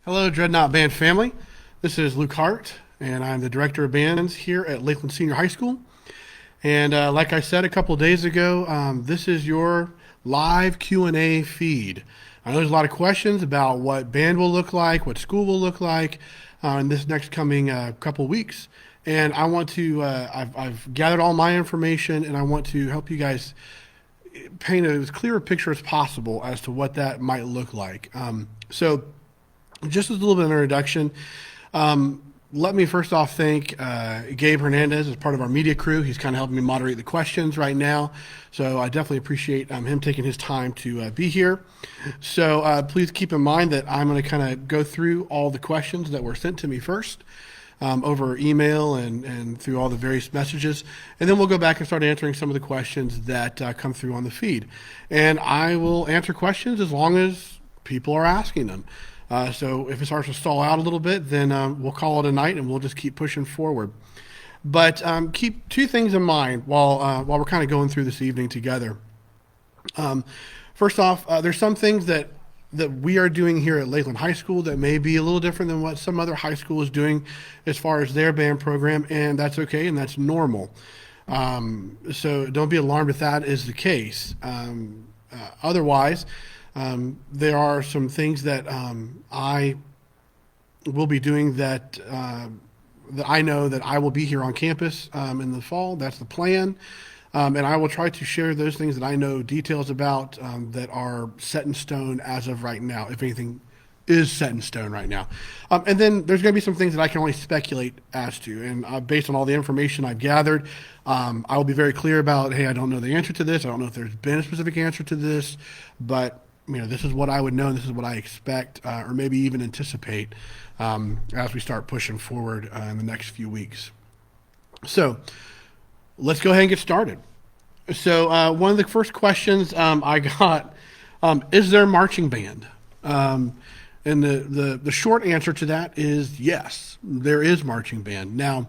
Hello, Dreadnaught Band family. This is Luke Hart, and I'm the Director of Bands here at Lakeland Senior High School. And like I said a couple days ago, this is your live Q&A feed. I know there's a lot of questions about what band will look like, what school will look like in this next coming couple weeks. And I want to, I've gathered all my information, and I want to help you guys paint as clear a picture as possible as to what that might look like. So just as a little bit of an introduction, let me first off thank Gabe Hernandez as part of our media crew. He's kind of helping me moderate the questions right now. So I definitely appreciate him taking his time to be here. So please keep in mind that I'm going to kind of go through all the questions that were sent to me first over email and through all the various messages. And then we'll go back and start answering some of the questions that come through on the feed. And I will answer questions as long as people are asking them. So if it starts to stall out a little bit, then we'll call it a night and we'll just keep pushing forward. But keep two things in mind while we're kind of going through this evening together. First off, there's some things that we are doing here at Lakeland High School that may be a little different than what some other high school is doing as far as their band program, and that's okay and that's normal. So don't be alarmed if that is the case. Otherwise, there are some things that I will be doing that I know that I will be here on campus in the fall. That's the plan. And I will try to share those things that I know details about that are set in stone as of right now, if anything is set in stone right now. And then there's going to be some things that I can only speculate as to. And based on all the information I've gathered, I will be very clear about, hey, I don't know the answer to this. I don't know if there's been a specific answer to this, but this is what I would know, and this is what I expect, or maybe even anticipate as we start pushing forward in the next few weeks. So let's go ahead and get started. So one of the first questions I got, is there a marching band? And the short answer to that is yes, there is marching band. Now,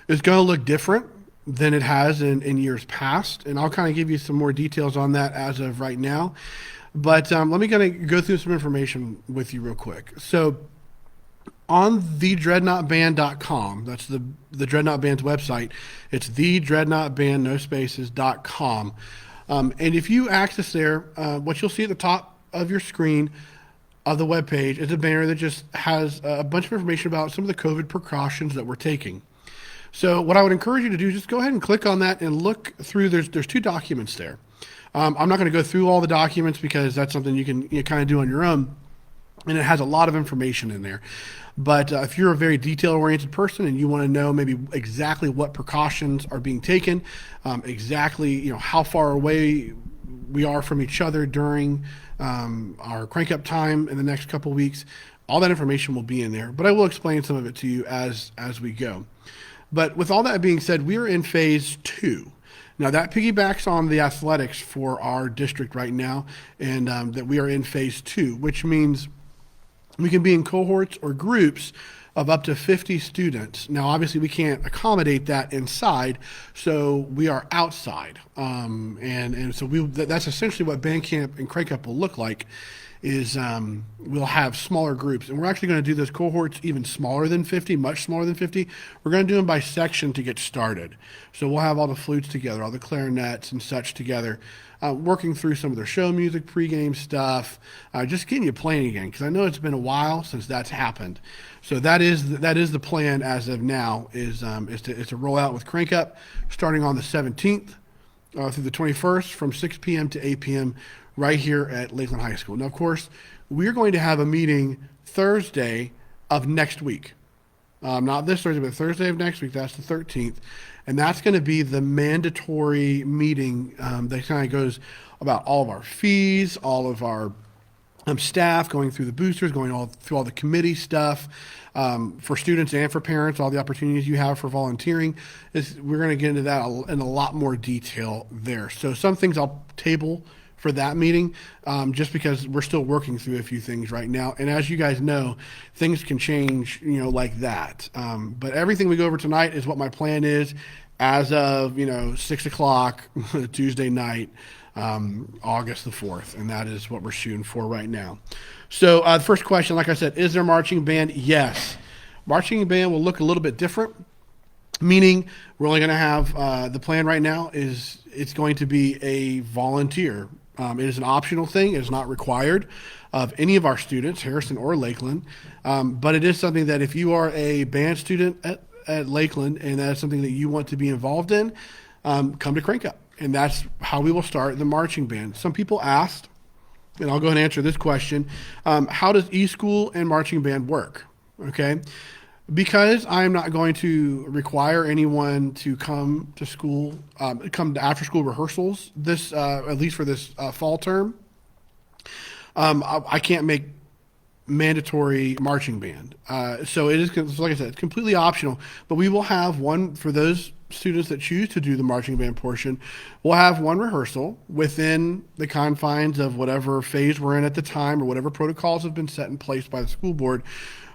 it's going to look different than it has in years past, and I'll kind of give you some more details on that as of right now. But let me kind of go through some information with you real quick. So on the dreadnaughtband.com, that's the Dreadnaught Band's website. It's the Dreadnaught Band, no spaces.com. And if you access there, what you'll see at the top of your screen of the webpage is a banner that just has a bunch of information about some of the COVID precautions that we're taking. So what I would encourage you to do is just go ahead and click on that and look through. There's two documents there. I'm not going to go through all the documents because that's something you can kind of do on your own, and it has a lot of information in there. But if you're a very detail-oriented person and you want to know maybe exactly what precautions are being taken, exactly how far away we are from each other during our crank-up time in the next couple weeks, all that information will be in there. But I will explain some of it to you as we go. But with all that being said, we are in phase 2. Now, that piggybacks on the athletics for our district right now, and that we are in phase 2, which means we can be in cohorts or groups of up to 50 students. Now, obviously, we can't accommodate that inside, so we are outside. And so that's essentially what band camp and crank up will look like, is we'll have smaller groups. And we're actually going to do those cohorts even smaller than 50, much smaller than 50. We're going to do them by section to get started. So we'll have all the flutes together, all the clarinets and such together, working through some of their show music, pregame stuff, just getting you playing again, because I know it's been a while since that's happened. So that is the plan as of now, is to roll out with Crank Up starting on the 17th through the 21st from 6 p.m. to 8 p.m. right here at Lakeland High School. Now, of course, we're going to have a meeting Thursday of next week. Not this Thursday, but Thursday of next week. That's the 13th. And that's going to be the mandatory meeting that kind of goes about all of our fees, all of our staff, going through the boosters, through all the committee stuff, for students and for parents, all the opportunities you have for volunteering. We're going to get into that in a lot more detail there. So some things I'll table for that meeting, just because we're still working through a few things right now. And as you guys know, things can change, like that. But everything we go over tonight is what my plan is as of, 6 o'clock Tuesday night. August the 4th, and that is what we're shooting for right now. So the first question, like I said, is there marching band? Yes. Marching band will look a little bit different, meaning we're only going to have, the plan right now is it's going to be a volunteer. It is an optional thing. It is not required of any of our students, Harrison or Lakeland, but it is something that if you are a band student at Lakeland and that is something that you want to be involved in, come to Crank Up. And that's how we will start the marching band. Some people asked, and I'll go ahead and answer this question, how does e-school and marching band work? Okay. Because I'm not going to require anyone to come to school, come to after school rehearsals this, at least for this fall term, I can't make mandatory marching band. So it is, like I said, it's completely optional, but we will have one for those students that choose to do the marching band portion. We'll have one rehearsal within the confines of whatever phase we're in at the time or whatever protocols have been set in place by the school board.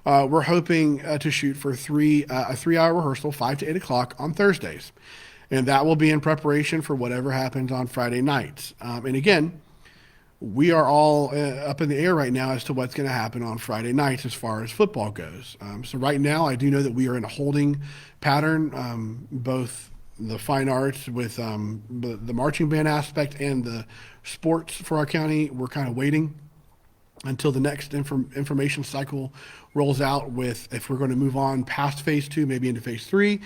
We're hoping to shoot for a 3-hour rehearsal, 5 to 8 o'clock on Thursdays. And that will be in preparation for whatever happens on Friday nights. And again, we are all up in the air right now as to what's going to happen on Friday nights as far as football goes. So right now, I do know that we are in a holding pattern, both the fine arts with the marching band aspect and the sports for our county. We're kind of waiting until the next information cycle rolls out with if we're going to move on past phase 2, maybe into phase 3,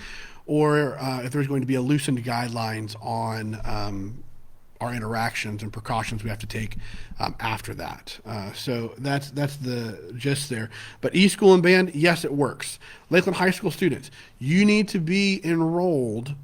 or if there's going to be a loosened guidelines on our interactions and precautions we have to take after that. So that's the gist there. But e-school and band, yes, it works. Lakeland High School students, you need to be enrolled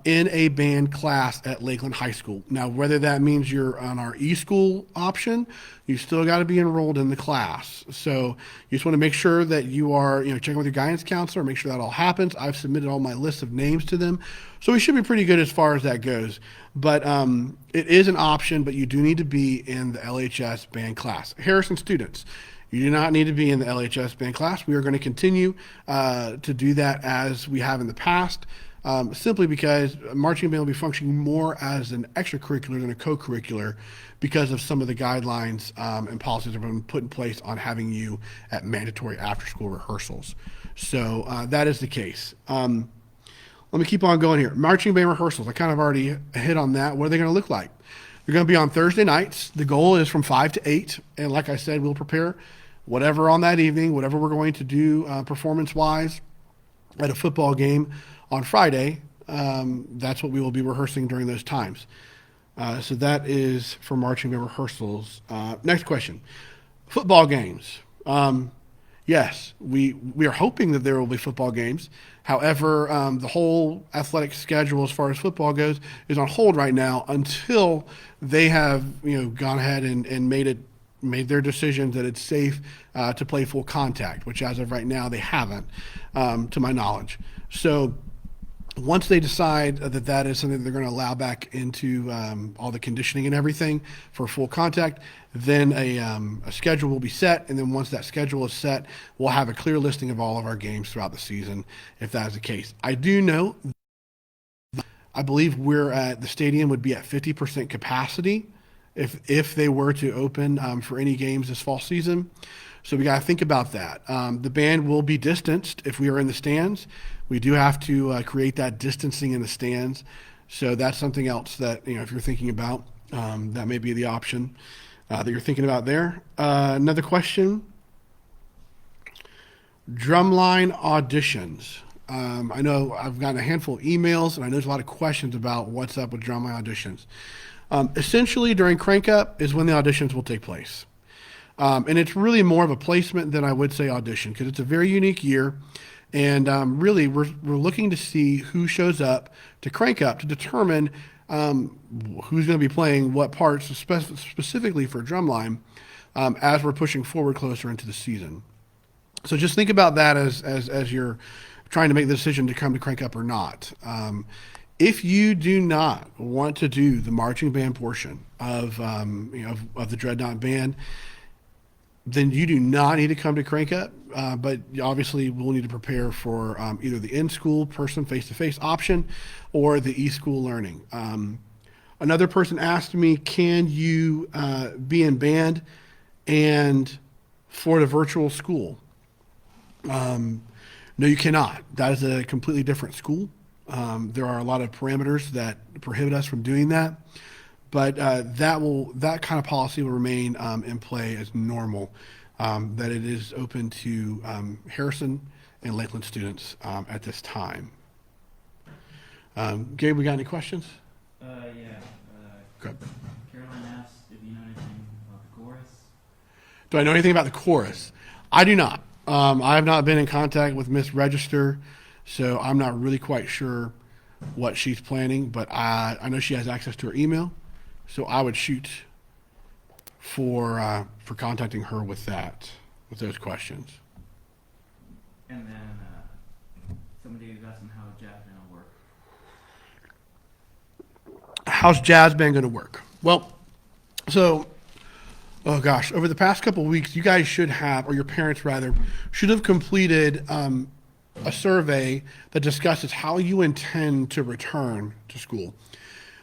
in a band class at Lakeland High School. Now, whether that means you're on our e-school option, you still got to be enrolled in the class. So you just want to make sure that you are, checking with your guidance counselor, make sure that all happens. I've submitted all my list of names to them. So we should be pretty good as far as that goes. But it is an option, but you do need to be in the LHS band class. Harrison students, you do not need to be in the LHS band class. We are going to continue to do that as we have in the past. Simply because marching band will be functioning more as an extracurricular than a co-curricular because of some of the guidelines and policies that have been put in place on having you at mandatory after-school rehearsals. So that is the case. Let me keep on going here. Marching band rehearsals, I kind of already hit on that. What are they going to look like? They're going to be on Thursday nights. The goal is from 5 to 8. And like I said, we'll prepare whatever on that evening, whatever we're going to do performance-wise at a football game on Friday. That's what we will be rehearsing during those times. So that is for marching band rehearsals. Next question. Football games. Yes, we are hoping that there will be football games. However, the whole athletic schedule as far as football goes is on hold right now until they have gone ahead and made their decisions that it's safe to play full contact, which as of right now they haven't, to my knowledge. So once they decide that that is something that they're going to allow back into all the conditioning and everything for full contact, then a schedule will be set. And then once that schedule is set, we'll have a clear listing of all of our games throughout the season, if that is the case. I do know, I believe the stadium would be at 50% capacity if they were to open for any games this fall season. So we got to think about that. The band will be distanced if we are in the stands. We do have to create that distancing in the stands. So that's something else that, if you're thinking about, that may be the option that you're thinking about there. Another question. Drumline Auditions. I know I've gotten a handful of emails, and I know there's a lot of questions about what's up with Drumline Auditions. Essentially, during Crank Up is when the auditions will take place. And it's really more of a placement than I would say audition, because it's a very unique year. And really, we're looking to see who shows up to Crank Up to determine who's going to be playing what parts, specifically for Drumline, as we're pushing forward closer into the season. So just think about that as you're trying to make the decision to come to Crank Up or not. If you do not want to do the marching band portion of the Dreadnaught Band, then you do not need to come to Crank Up, but obviously we'll need to prepare for either the in-school person face-to-face option or the e-school learning. Another person asked me, can you be in band and for the virtual school? No, you cannot. That is a completely different school. There are a lot of parameters that prohibit us from doing that, but that kind of policy will remain in play as normal. That it is open to Harrison and Lakeland students at this time. Gabe, we got any questions? Yeah. Good. Caroline asked if you know anything about the chorus. Do I know anything about the chorus? I do not. I have not been in contact with Miss Register, so I'm not really quite sure what she's planning, but I know she has access to her email, so I would shoot for contacting her with those questions. And then somebody was asking how jazz band will work. How's jazz band going to work? Well, so, oh gosh, over the past couple of weeks, you guys should have, or your parents rather, should have completed a survey that discusses how you intend to return to school.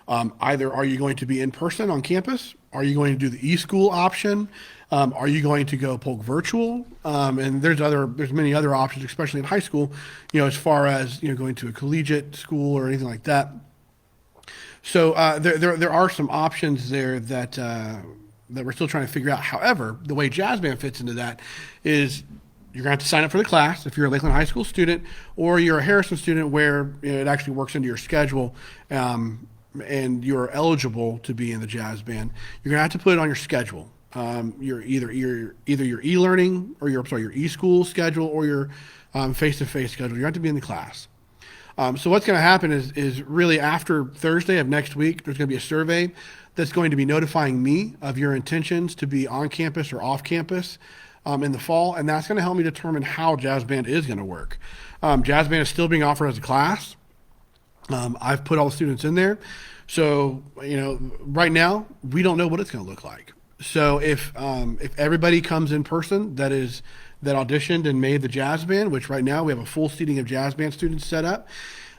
Either are you going to be in person on campus? Are you going to do the e-school option? Are you going to go polk virtual? And there's many other options, especially in high school, as far as going to a collegiate school or anything like that. So there are some options there that we're still trying to figure out. However, the way jazz band fits into that is you're going to have to sign up for the class if you're a Lakeland High School student, or you're a Harrison student where it actually works into your schedule, and you're eligible to be in the jazz band. You're going to have to put it on your schedule. Your either your e-learning or your e-school schedule or your face-to-face schedule. You have to be in the class. So what's going to happen is really after Thursday of next week, there's going to be a survey that's going to be notifying me of your intentions to be on campus or off campus in the fall, and that's going to help me determine how jazz band is going to work. Jazz band is still being offered as a class. I've put all the students in there. So, right now, we don't know what it's going to look like. So if everybody comes in person that auditioned and made the jazz band, which right now we have a full seating of jazz band students set up.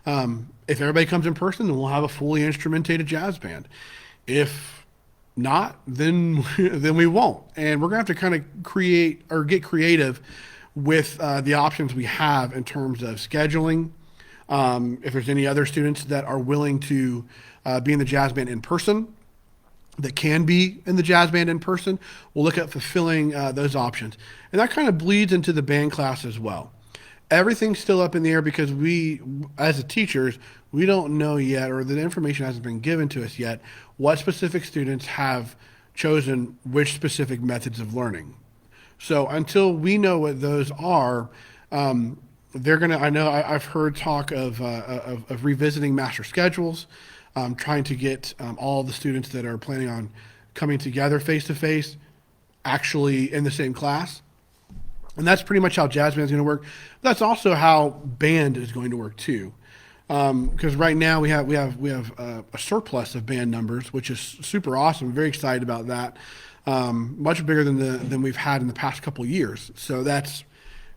If everybody comes in person, then we'll have a fully instrumentated jazz band. If not, then we won't. And we're going to have to kind of create or get creative with the options we have in terms of scheduling. If there's any other students that are willing to be in the jazz band in person, that can be in the jazz band in person, we'll look at fulfilling those options. And that kind of bleeds into the band class as well. Everything's still up in the air because we, as the teachers, we don't know yet, or the information hasn't been given to us yet, what specific students have chosen which specific methods of learning. So until we know what those are, I've heard talk of revisiting master schedules, trying to get all the students that are planning on coming together face-to-face actually in the same class. And that's pretty much how jazz band is going to work. That's also how band is going to work too. Because right now we have a surplus of band numbers, which is super awesome. I'm very excited about that. Much bigger than we've had in the past couple years. So that's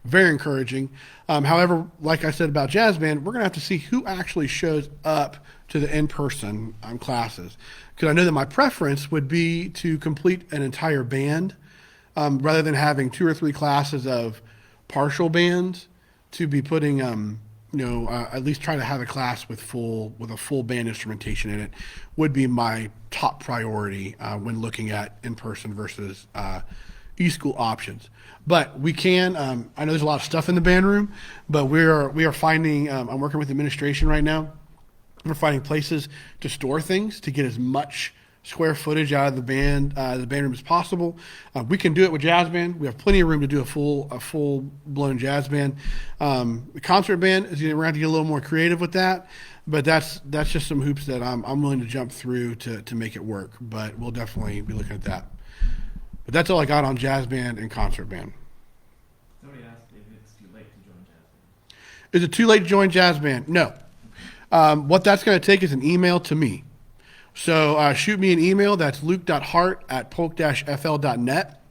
very encouraging. However, like I said about jazz band, we're going to have to see who actually shows up to the in-person classes. Because I know that my preference would be to complete an entire band rather than having 2 or 3 classes of partial bands, to be putting, at least try to have a class with a full band instrumentation in it would be my top priority when looking at in-person versus e-school options. But we can, I know there's a lot of stuff in the band room, but we are finding, I'm working with administration right now. We're finding places to store things to get as much square footage out of the band room as possible. We can do it with jazz band. We have plenty of room to do a full blown jazz band. The concert band is we're going to have to get a little more creative with that, but that's just some hoops that I'm willing to jump through to make it work. But we'll definitely be looking at that. But that's all I got on jazz band and concert band. Somebody asked if it's too late to join jazz band. Is it too late to join jazz band? No. What that's going to take is an email to me. So shoot me an email. That's luke.hart@polk-fl.net.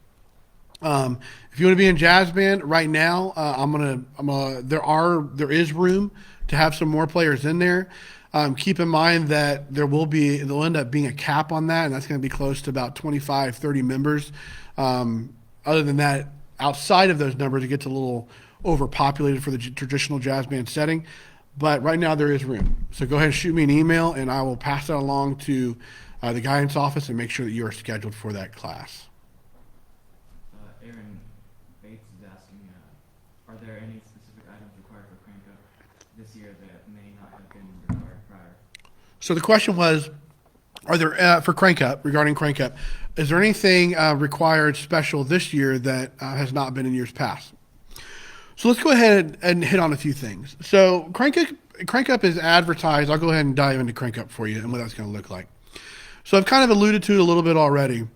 If you want to be in jazz band right now, there is room to have some more players in there. Keep in mind that there'll end up being a cap on that, and that's going to be close to about 25, 30 members. Other than that, outside of those numbers, it gets a little overpopulated for the traditional jazz band setting. But right now there is room. So go ahead and shoot me an email, and I will pass that along to the guidance office and make sure that you are scheduled for that class. Aaron Bates is asking, are there any specific items required for Crank Up this year that may not have been required prior? So the question was, are there, for Crank Up, regarding Crank Up, is there anything required special this year that has not been in years past? So let's go ahead and hit on a few things. So Crank Up is advertised. I'll go ahead and dive into Crank Up for you and what that's going to look like. So I've kind of alluded to it a little bit already,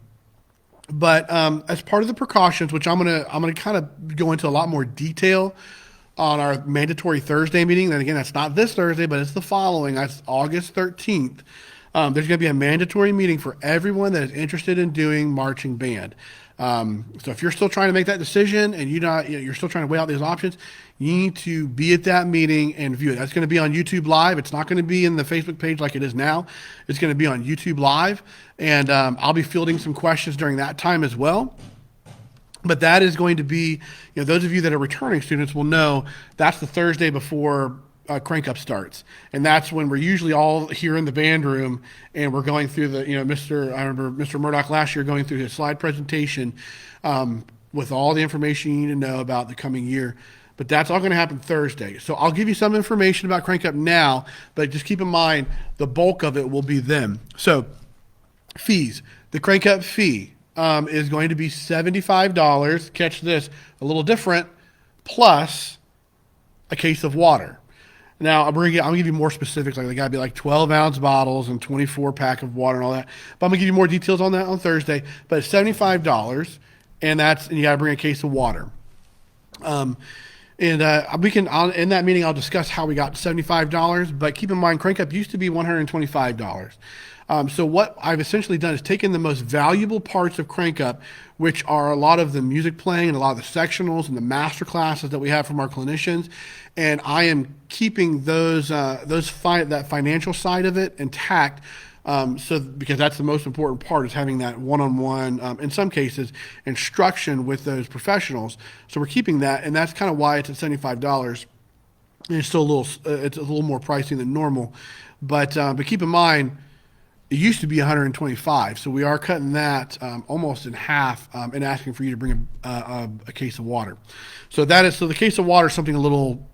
but as part of the precautions, which I'm gonna kind of go into a lot more detail on our mandatory Thursday meeting. Then again, that's not this Thursday, but it's the following. That's August 13th. There's going to be a mandatory meeting for everyone that is interested in doing marching band. So if you're still trying to make that decision and you're still trying to weigh out these options, you need to be at that meeting and view it. That's going to be on YouTube Live. It's not going to be in the Facebook page like it is now. It's going to be on YouTube Live, and I'll be fielding some questions during that time as well. But that is going to be, those of you that are returning students will know that's the Thursday before Crank Up starts, and that's when we're usually all here in the band room and we're going through the, I remember Mr. Murdoch last year going through his slide presentation with all the information you need to know about the coming year. But that's all going to happen Thursday. So I'll give you some information about Crank Up now, but just keep in mind the bulk of it will be then. So fees, the Crank Up fee is going to be $75. Catch this, a little different, plus a case of water. Now, I'll give you more specifics. Like they got to be like 12-ounce bottles and 24-pack of water and all that. But I'm gonna give you more details on that on Thursday. But it's $75, and you got to bring a case of water. In that meeting, I'll discuss how we got to $75. But keep in mind, Crank Up used to be $125. So what I've essentially done is taken the most valuable parts of Crank Up, which are a lot of the music playing and a lot of the sectionals and the master classes that we have from our clinicians, and I am keeping that financial side of it intact. Because that's the most important part, is having that one-on-one, in some cases, instruction with those professionals. So we're keeping that, and that's kind of why it's at $75. And it's still it's a little more pricey than normal, but keep in mind, it used to be $125, so we are cutting that almost in half and asking for you to bring a case of water. So the case of water is something a little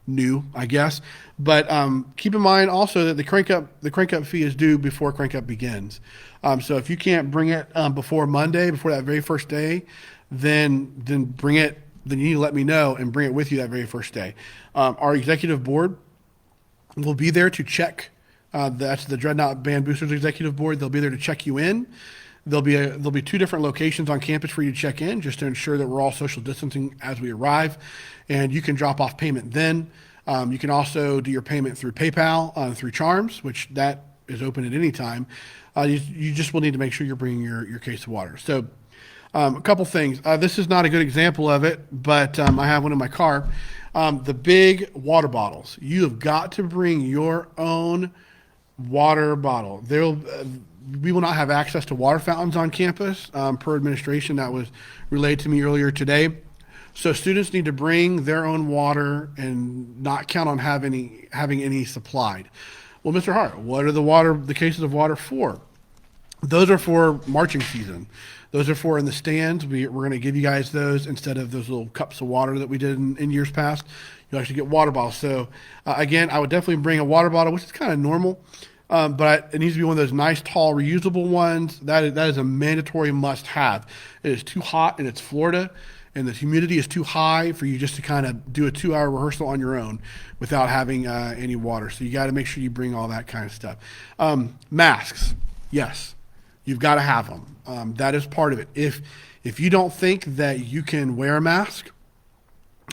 new, I guess. But keep in mind also that the crank up fee is due before Crank Up begins. So if you can't bring it before Monday, before that very first day, then bring it. Then you need to let me know and bring it with you that very first day. Our executive board will be there to check. That's the Dreadnaught Band Boosters Executive Board. They'll be there to check you in. There'll be two different locations on campus for you to check in, just to ensure that we're all social distancing as we arrive. And you can drop off payment then. You can also do your payment through PayPal, through Charms, which that is open at any time. You just will need to make sure you're bringing your case of water. So a couple things. This is not a good example of it, but I have one in my car. The big water bottles. You have got to bring your own water bottle. We will not have access to water fountains on campus, per administration. That was relayed to me earlier today. So students need to bring their own water and not count on having any supplied. Well, Mr. Hart, what are the cases of water for? Those are for marching season. Those are for in the stands. We're going to give you guys those instead of those little cups of water that we did in years past. You'll actually get water bottles. So again, I would definitely bring a water bottle, which is kind of normal. But it needs to be one of those nice, tall, reusable ones. That is a mandatory must-have. It is too hot, and it's Florida, and the humidity is too high for you just to kind of do a 2-hour rehearsal on your own without having any water. So you got to make sure you bring all that kind of stuff. Masks, yes, you've got to have them. That is part of it. If you don't think that you can wear a mask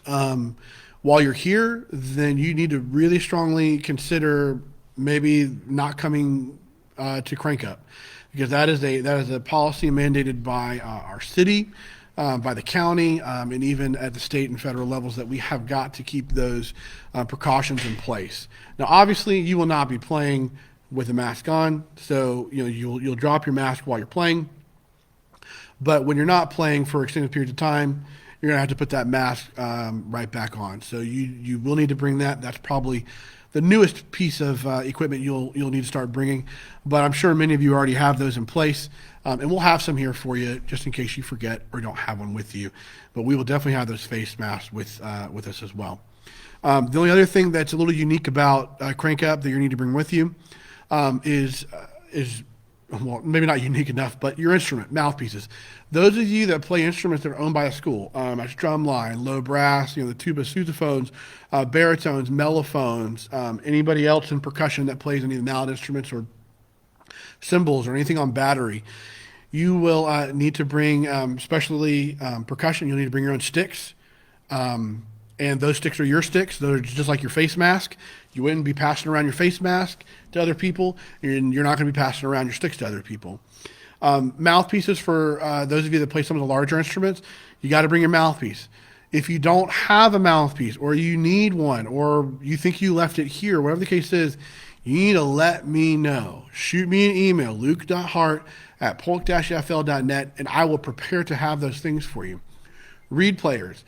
while you're here, then you need to really strongly consider maybe not coming to Crank Up, because that is a policy mandated by our city. by the county, and even at the state and federal levels, that we have got to keep those precautions in place. Now, obviously, you will not be playing with a mask on, so you'll drop your mask while you're playing. But when you're not playing for extended periods of time, you're gonna have to put that mask right back on. So you will need to bring that. That's probably the newest piece of equipment you'll need to start bringing. But I'm sure many of you already have those in place, and we'll have some here for you just in case you forget or don't have one with you. But we will definitely have those face masks with us as well. The only other thing that's a little unique about Crank Up that you need to bring with you is well, maybe not unique enough, but your instrument, mouthpieces. Those of you that play instruments that are owned by a school, that's drumline, low brass, the tuba, sousaphones, baritones, mellophones, anybody else in percussion that plays any of the mallet instruments or cymbals or anything on battery, you will need to bring, especially percussion, you'll need to bring your own sticks. And those sticks are your sticks. Those are just like your face mask. You wouldn't be passing around your face mask to other people, and you're not going to be passing around your sticks to other people. Mouthpieces for those of you that play some of the larger instruments, you got to bring your mouthpiece. If you don't have a mouthpiece, or you need one, or you think you left it here, whatever the case is, you need to let me know. Shoot me an email, luke.hart@polk-fl.net, and I will prepare to have those things for you. Reed players,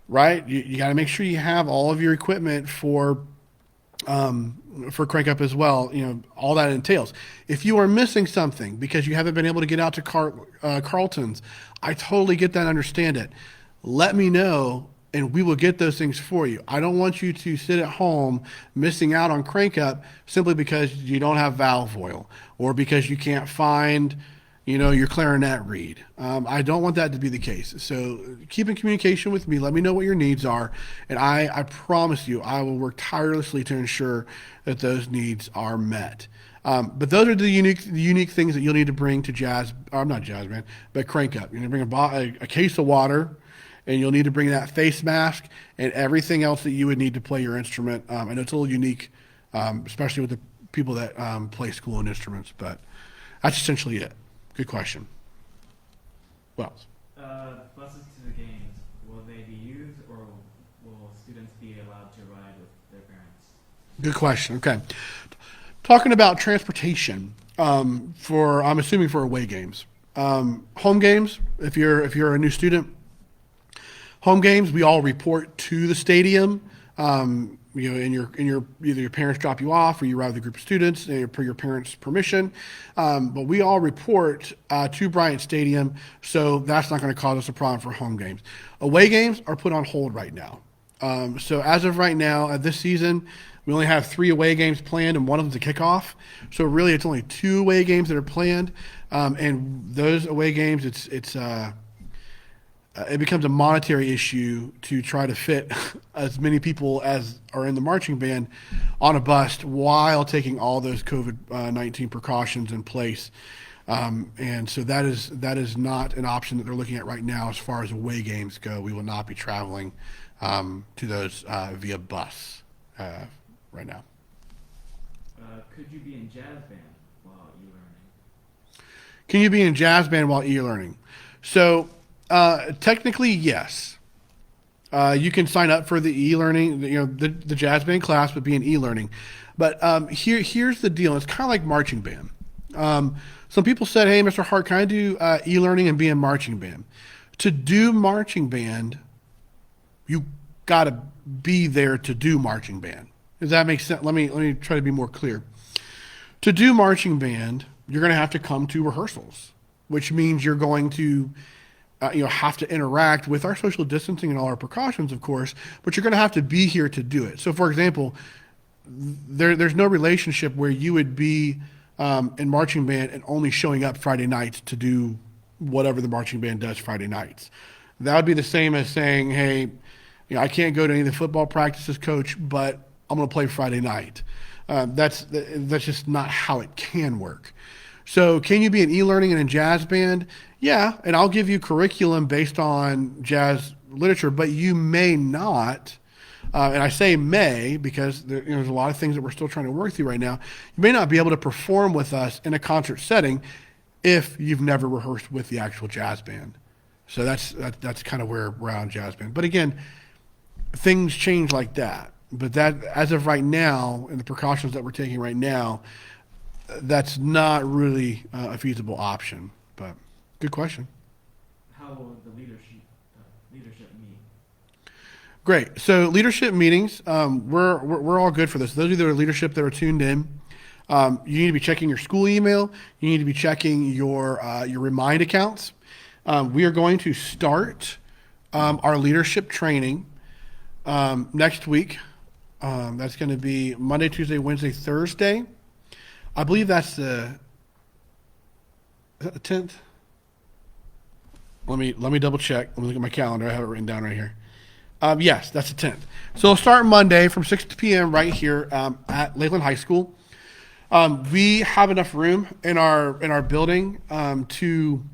right? You got to make sure you have all of your equipment for Crank Up as well. All that entails. If you are missing something because you haven't been able to get out to Carlton's, I totally get that and understand it. Let me know, and we will get those things for you. I don't want you to sit at home missing out on Crank Up simply because you don't have valve oil or because you can't find your clarinet reed. I don't want that to be the case. So keep in communication with me. Let me know what your needs are. And I promise you, I will work tirelessly to ensure that those needs are met. But those are the unique things that you'll need to bring to not jazz band, but Crank Up. You're going to bring a case of water, and you'll need to bring that face mask and everything else that you would need to play your instrument. I know it's a little unique, especially with the people that play school and instruments, but that's essentially it. Good question. What else? Buses to the games, will they be used, or will students be allowed to ride with their parents? Good question. Okay. Talking about transportation I'm assuming for away games. Home games, if you're a new student, home games, we all report to the stadium. And either your parents drop you off or you ride with a group of students per your parents' permission. But we all report to Bryant Stadium, so that's not going to cause us a problem for home games. Away games are put on hold right now. So as of right now, this season, we only have 3 away games planned, and one of them's a kickoff. So really, it's only 2 away games that are planned, and those away games, it becomes a monetary issue to try to fit as many people as are in the marching band on a bus while taking all those COVID-19 precautions in place. And so that is not an option that they're looking at right now as far as away games go. We will not be traveling to those via bus right now. Could you be in jazz band while e-learning? Can you be in jazz band while e-learning? So technically, yes. You can sign up for the e-learning, the jazz band class, but be in e-learning. But here's the deal. It's kind of like marching band. Some people said, "Hey, Mr. Hart, can I do e-learning and be in marching band?" To do marching band, you got to be there to do marching band. Does that make sense? Let me try to be more clear. To do marching band, you're going to have to come to rehearsals, which means you're going to have to interact with our social distancing and all our precautions, of course, but you're going to have to be here to do it. So, for example, there's no relationship where you would be in marching band and only showing up Friday nights to do whatever the marching band does Friday nights. That would be the same as saying, hey, I can't go to any of the football practices, coach, but I'm going to play Friday night. That's just not how it can work. So can you be in e-learning and in jazz band? Yeah, and I'll give you curriculum based on jazz literature, but you may not. And I say may because there's a lot of things that we're still trying to work through right now. You may not be able to perform with us in a concert setting if you've never rehearsed with the actual jazz band. So that's kind of where we're at on jazz band. But again, things change like that. But that, as of right now, and the precautions that we're taking right now, that's not really a feasible option. But good question. How will the leadership meet? Great. So leadership meetings, we're all good for this. Those of you that are leadership that are tuned in, you need to be checking your school email. You need to be checking your Remind accounts. We are going to start our leadership training next week. That's going to be Monday, Tuesday, Wednesday, Thursday. I believe that's is that the 10th? Let me double check. Let me look at my calendar. I have it written down right here. Yes, that's the 10th. So it'll start Monday from 6 p.m. right here at Lakeland High School. We have enough room in our building to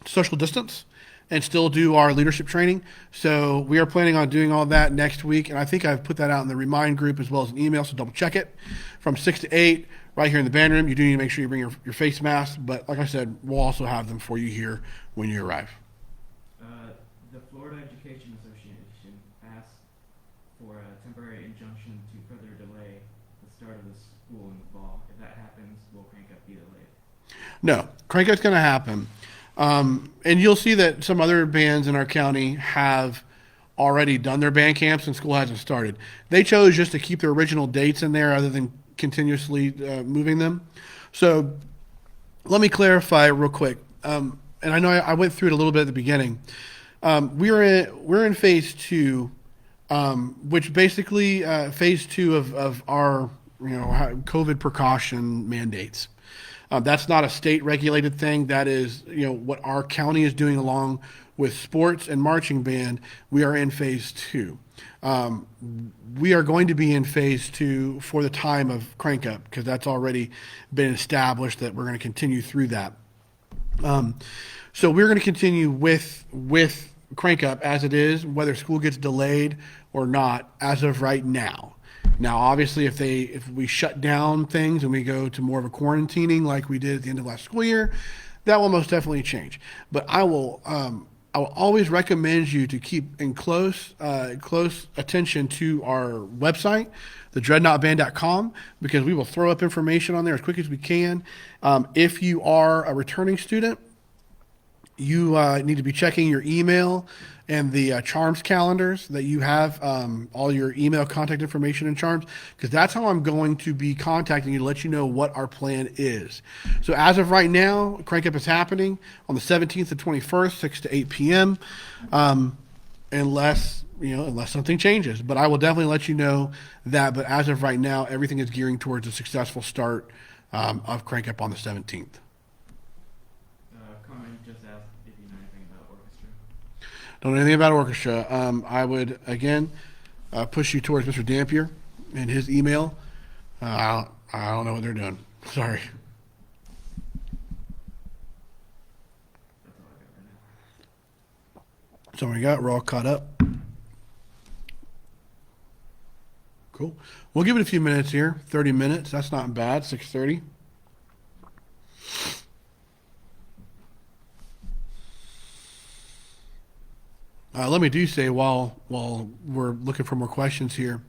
social distance and still do our leadership training. So we are planning on doing all that next week. And I think I've put that out in the Remind group as well as an email, so double check it. From 6 to 8, right here in the band room. You do need to make sure you bring your face mask. But like I said, we'll also have them for you here when you arrive. The Florida Education Association asked for a temporary injunction to further delay the start of the school in the fall. If that happens, will Crank Up be delayed? No, Crank Up's going to happen. And you'll see that some other bands in our county have already done their band camps and school hasn't started. They chose just to keep their original dates in there other than continuously moving them. So let me clarify real quick. And I know I went through it a little bit at the beginning. We're in phase 2, which basically phase 2 of our COVID precaution mandates. That's not a state regulated thing. That is, what our county is doing along with sports and marching band. We are in phase 2. We are going to be in phase 2 for the time of Crank Up because that's already been established that we're going to continue through that. So we're going to continue with Crank Up as it is, whether school gets delayed or not, as of right now. Now, obviously, if we shut down things and we go to more of a quarantining like we did at the end of last school year, that will most definitely change. But I will always recommend you to keep in close attention to our website, thedreadnaughtband.com, because we will throw up information on there as quick as we can. If you are a returning student, you need to be checking your email and the Charms calendars that you have, all your email contact information in Charms, because that's how I'm going to be contacting you to let you know what our plan is. So as of right now, Crank Up is happening on the 17th and 21st, 6 to 8 p.m., unless something changes. But I will definitely let you know that. But as of right now, everything is gearing towards a successful start of Crank Up on the 17th. Carmen just asked if you know anything about orchestra. Don't know anything about orchestra. I would, again, push you towards Mr. Dampier and his email. I don't know what they're doing. Sorry. That's all I got right now. That's all we got. We're all caught up. Cool. We'll give it a few minutes here. 30 minutes. That's not bad. 6:30. Let me do say while we're looking for more questions here,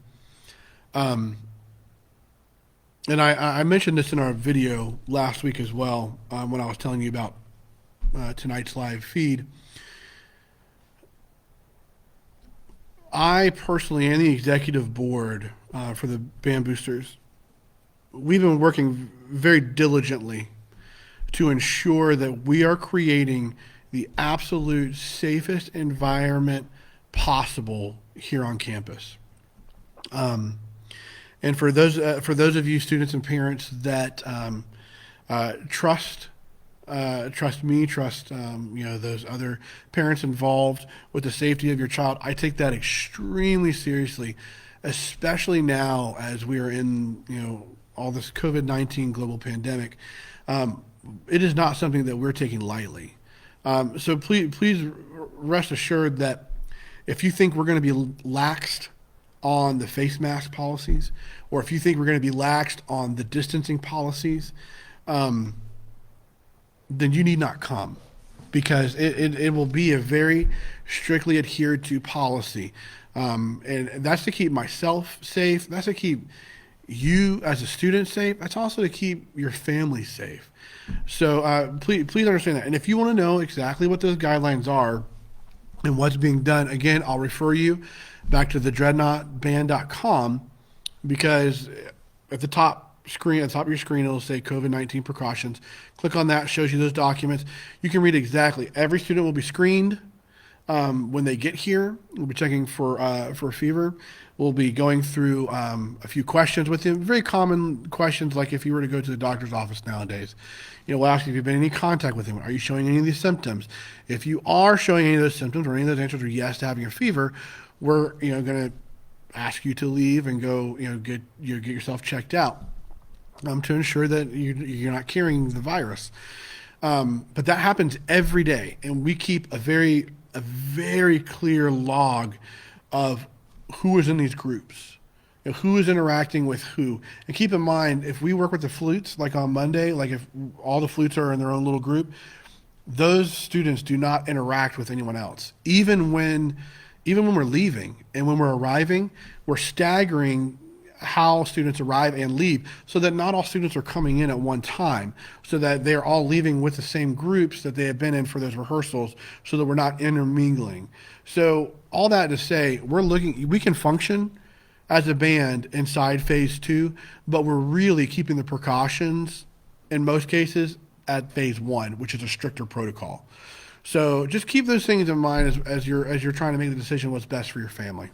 and I mentioned this in our video last week as well when I was telling you about tonight's live feed. I personally and the executive board for the Band Boosters, we've been working very diligently to ensure that we are creating the absolute safest environment possible here on campus. And for those of you students and parents that trust me, trust those other parents involved with the safety of your child, I take that extremely seriously, especially now as we are in all this COVID-19 global pandemic. It is not something that we're taking lightly. So please rest assured that if you think we're going to be laxed on the face mask policies, or if you think we're going to be laxed on the distancing policies, then you need not come. because it will be a very strictly adhered to policy. And that's to keep myself safe. That's to keep you as a student safe. That's also to keep your family safe. So please understand that. And if you want to know exactly what those guidelines are and what's being done, again, I'll refer you back to the dreadnaughtband.com, because at the top screen, at the top of your screen, it'll say COVID-19 precautions. Click on that, shows you those documents. You can read exactly. Every student will be screened when they get here. We'll be checking for a fever. We'll be going through a few questions with them. Very common questions, like if you were to go to the doctor's office nowadays. We'll ask you if you've been in any contact with him. Are you showing any of these symptoms? If you are showing any of those symptoms, or any of those answers are yes to having a fever, we're going to ask you to leave and go get yourself checked out to ensure that you're not carrying the virus. But that happens every day, and we keep a very clear log of who is in these groups, who is interacting with who. And keep in mind, if we work with the flutes, like on Monday, like if all the flutes are in their own little group, those students do not interact with anyone else. Even when we're leaving and when we're arriving, we're staggering how students arrive and leave, so that not all students are coming in at one time, so that they're all leaving with the same groups that they have been in for those rehearsals, so that we're not intermingling. So all that to say, we can function as a band inside phase 2, but we're really keeping the precautions in most cases at phase 1, which is a stricter protocol. So just keep those things in mind as you're trying to make the decision what's best for your family.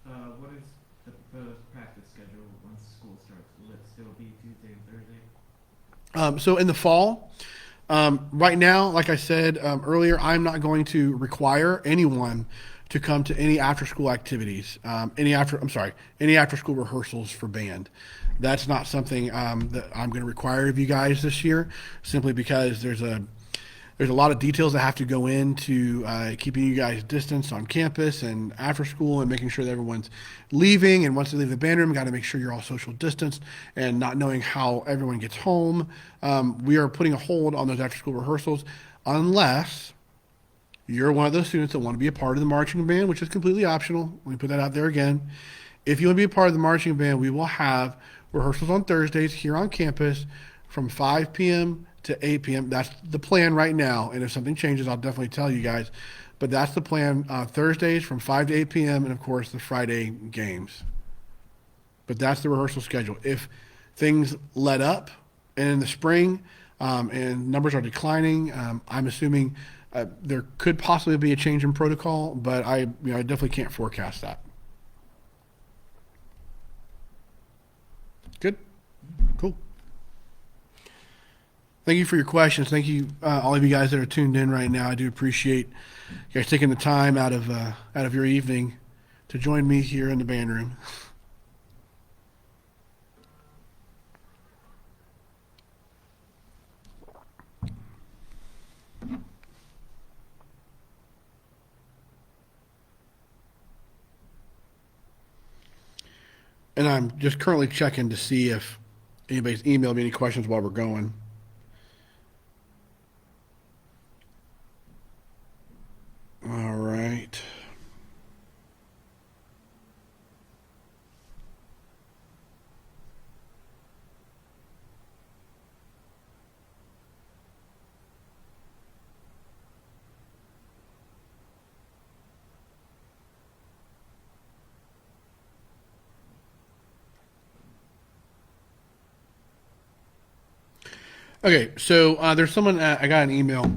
What is the proposed practice schedule once school starts? Will it still be Tuesday and Thursday? So in the fall, right now, like I said earlier, I'm not going to require anyone to come to any after-school activities, any after-school rehearsals for band. That's not something that I'm going to require of you guys this year, simply because there's a lot of details that have to go into keeping you guys distance on campus and after school, and making sure that everyone's leaving. And once they leave the band room, got to make sure you're all social distanced, and not knowing how everyone gets home. We are putting a hold on those after school rehearsals unless you're one of those students that want to be a part of the marching band, which is completely optional. Let me put that out there again. If you want to be a part of the marching band, we will have rehearsals on Thursdays here on campus from 5 p.m. to 8 p.m. That's the plan right now. And if something changes, I'll definitely tell you guys. But that's the plan. Thursdays from 5 to 8 p.m. and, of course, the Friday games. But that's the rehearsal schedule. If things let up and in the spring and numbers are declining, I'm assuming there could possibly be a change in protocol, but I definitely can't forecast that. Good? Cool. Thank you for your questions. Thank you, all of you guys that are tuned in right now. I do appreciate you guys taking the time out of your evening to join me here in the band room. And I'm just currently checking to see if anybody's emailed me any questions while we're going. All right. Okay, so there's someone, I got an email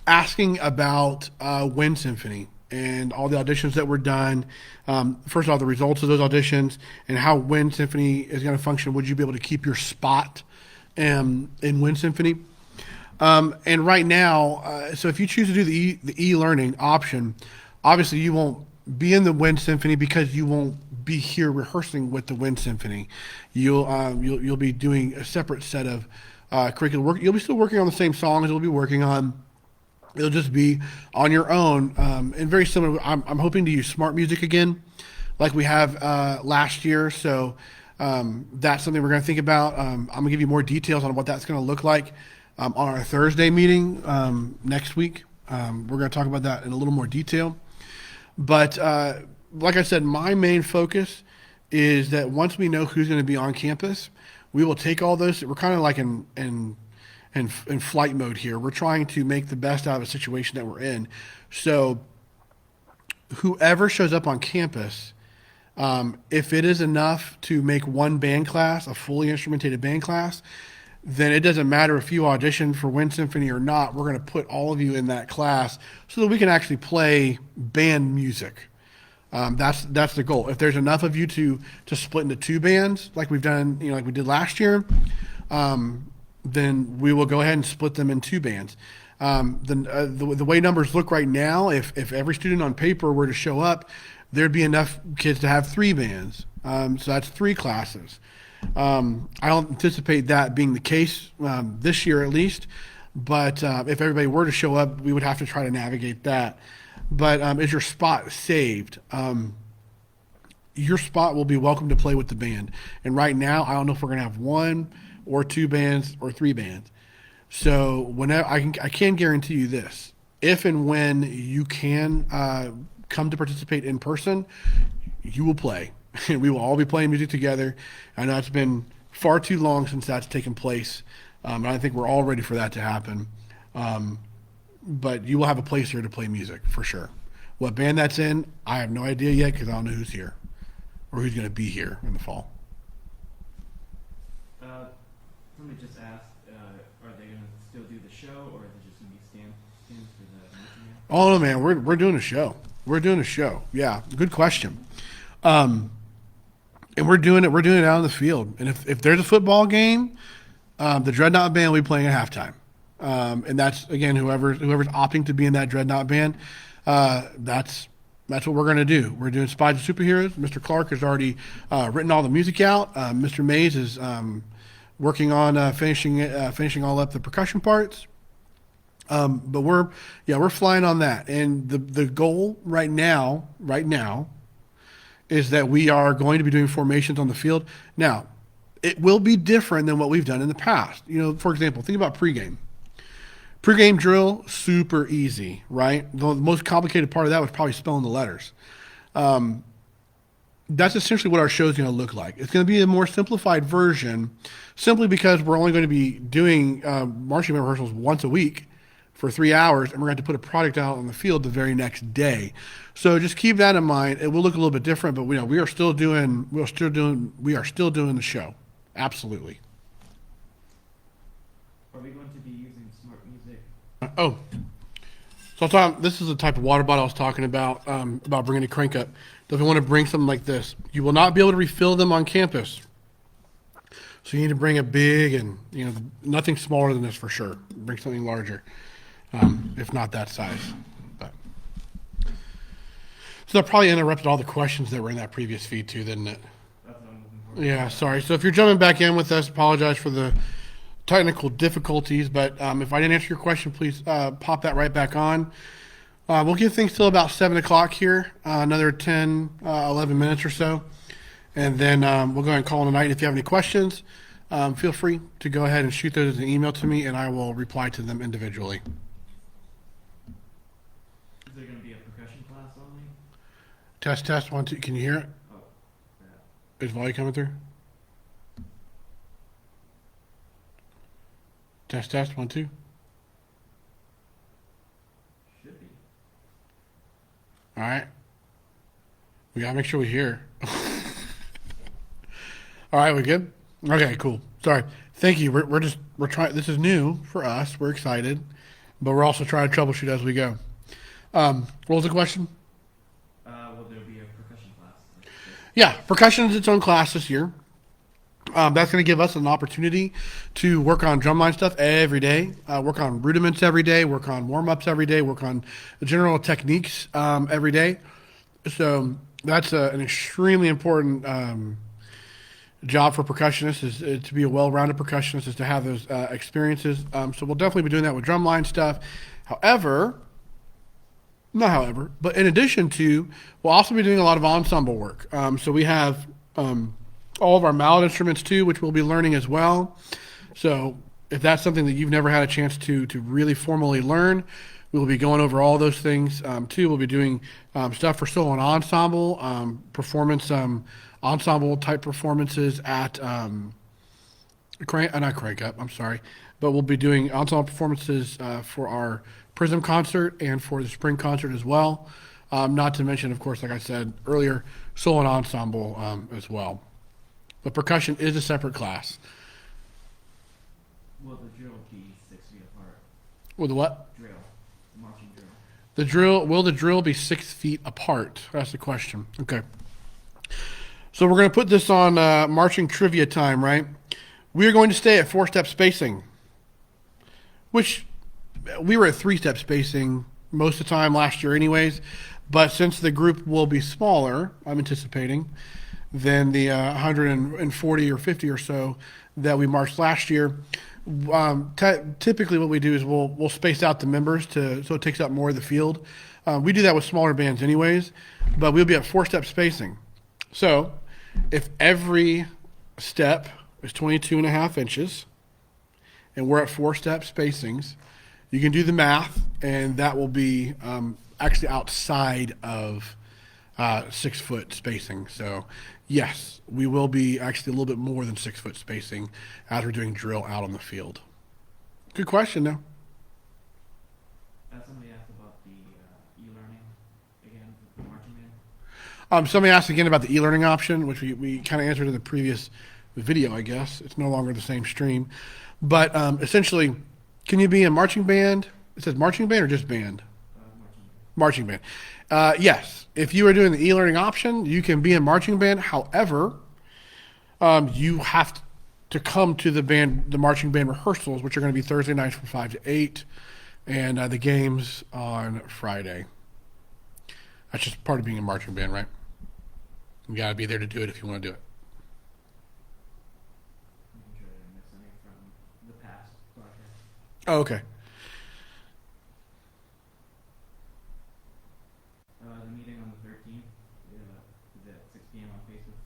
asking about Wind Symphony and all the auditions that were done. First of all, the results of those auditions and how Wind Symphony is going to function. Would you be able to keep your spot in Wind Symphony? And right now, so if you choose to do the e-learning option, obviously you won't be in the Wind Symphony because you won't be here rehearsing with the Wind Symphony. You'll be doing a separate set of curricular work. You'll be still working on the same songs you'll be working on. It'll just be on your own, and very similar. I'm hoping to use smart music again, like we have last year. So that's something we're going to think about. I'm going to give you more details on what that's going to look like on our Thursday meeting next week. We're going to talk about that in a little more detail. But like I said, my main focus is that once we know who's going to be on campus, we will take all those. We're kind of like in flight mode here. We're trying to make the best out of a situation that we're in. So whoever shows up on campus, if it is enough to make one band class, a fully instrumentated band class, then it doesn't matter if you audition for Wind Symphony or not. We're going to put all of you in that class so that we can actually play band music. That's the goal. If there's enough of you to split into two bands, like we've done, like we did last year, then we will go ahead and split them in two bands. The way numbers look right now, if every student on paper were to show up, there'd be enough kids to have three bands. So that's three classes. I don't anticipate that being the case this year at least, but if everybody were to show up, we would have to try to navigate that. But is your spot saved? Your spot will be welcome to play with the band. And right now, I don't know if we're going to have one or two bands or three bands. So whenever I can guarantee you this: if and when you can come to participate in person, you will play, and we will all be playing music together. I know it's been far too long since that's taken place, and I think we're all ready for that to happen. But you will have a place here to play music for sure. What band that's in, I have no idea yet because I don't know who's here or who's going to be here in the fall. Somebody just asked, are they going to still do the show, or is it just going to be stands for the marching band? Oh no, man, we're doing a show. We're doing a show. Yeah, good question. And we're doing it. We're doing it out in the field. And if there's a football game, the Dreadnaught Band will be playing at halftime. And that's, again, whoever's opting to be in that Dreadnaught Band, that's what we're going to do. We're doing Spies Superheroes. Mr. Clark has already written all the music out. Mr. Mays is working on finishing all up the percussion parts. But we're flying on that. And the goal right now is that we are going to be doing formations on the field. Now, it will be different than what we've done in the past. For example, think about pregame. Pre-game drill, super easy, right? The most complicated part of that was probably spelling the letters. That's essentially what our show is going to look like. It's going to be a more simplified version simply because we're only going to be doing marching band rehearsals once a week for 3 hours, and we're going to put a product out on the field the very next day. So just keep that in mind. It will look a little bit different, but we are still doing the show. Absolutely. Are we going to be using smart music? So this is the type of water bottle I was talking about bringing a crank up. If you want to bring something like this, you will not be able to refill them on campus. So you need to bring a big and nothing smaller than this for sure. Bring something larger, if not that size. But so that probably interrupted all the questions that were in that previous feed too, didn't it? That's what I'm looking for. Yeah, sorry. So if you're jumping back in with us, apologize for the technical difficulties, but if I didn't answer your question, please pop that right back on. We'll give things till about 7 o'clock here, another 10, 11 minutes or so, and then we'll go ahead and call it a night. If you have any questions, feel free to go ahead and shoot those as an email to me, and I will reply to them individually. Is there going to be a percussion class only? Test, 1, 2. Can you hear it? Oh, yeah. Is volume coming through? Test, 1, 2. Should be. All right. We gotta make sure we hear. All right, we good? Okay, cool. Sorry. Thank you. We're trying. This is new for us. We're excited, but we're also trying to troubleshoot as we go. What was the question? Will there be a percussion class? Yeah, percussion is its own class this year. That's going to give us an opportunity to work on drumline stuff every day, work on rudiments every day, work on warm-ups every day, work on the general techniques every day. So that's an extremely important job for percussionists, is to be a well-rounded percussionist, is to have those experiences. So we'll definitely be doing that with drumline stuff. But in addition to, we'll also be doing a lot of ensemble work. So we have all of our mallet instruments too, which we'll be learning as well. So if that's something that you've never had a chance to really formally learn, we will be going over all those things too. We'll be doing stuff for solo and ensemble, performance, ensemble type performances at not Crank Up, I'm sorry, but we'll be doing ensemble performances for our Prism concert and for the spring concert as well. Not to mention, of course, like I said earlier, solo and ensemble as well. But percussion is a separate class. Will the drill be 6 feet apart? Will the what? Drill. The marching drill. The drill, will the drill be 6 feet apart? That's the question. Okay. So we're going to put this on marching trivia time, right? We are going to stay at 4-step spacing, which we were at 3-step spacing most of the time last year anyways. But since the group will be smaller, I'm anticipating, than the 140 or 50 or so that we marched last year, typically what we do is we'll space out the members so it takes up more of the field. We do that with smaller bands anyways, but we'll be at 4-step spacing. So if every step is 22.5 inches and we're at 4-step spacings, you can do the math, and that will be actually outside of 6-foot spacing. So yes, we will be actually a little bit more than 6-foot spacing as we're doing drill out on the field. Good question, though. Somebody asked about the e-learning again, the marching band. Somebody asked again about the e-learning option, which we kind of answered in the previous video, I guess. It's no longer the same stream. But essentially, can you be in marching band? It says marching band or just band? Marching band. Yes. If you are doing the e-learning option, you can be in marching band. However, you have to come to the marching band rehearsals, which are going to be Thursday nights from 5 to 8, and the games on Friday. That's just part of being a marching band, right? You got to be there to do it if you want to do it. Making sure I didn't miss any from the past broadcast. Oh, okay. The meeting on the 13th is at 6 p.m. on Facebook.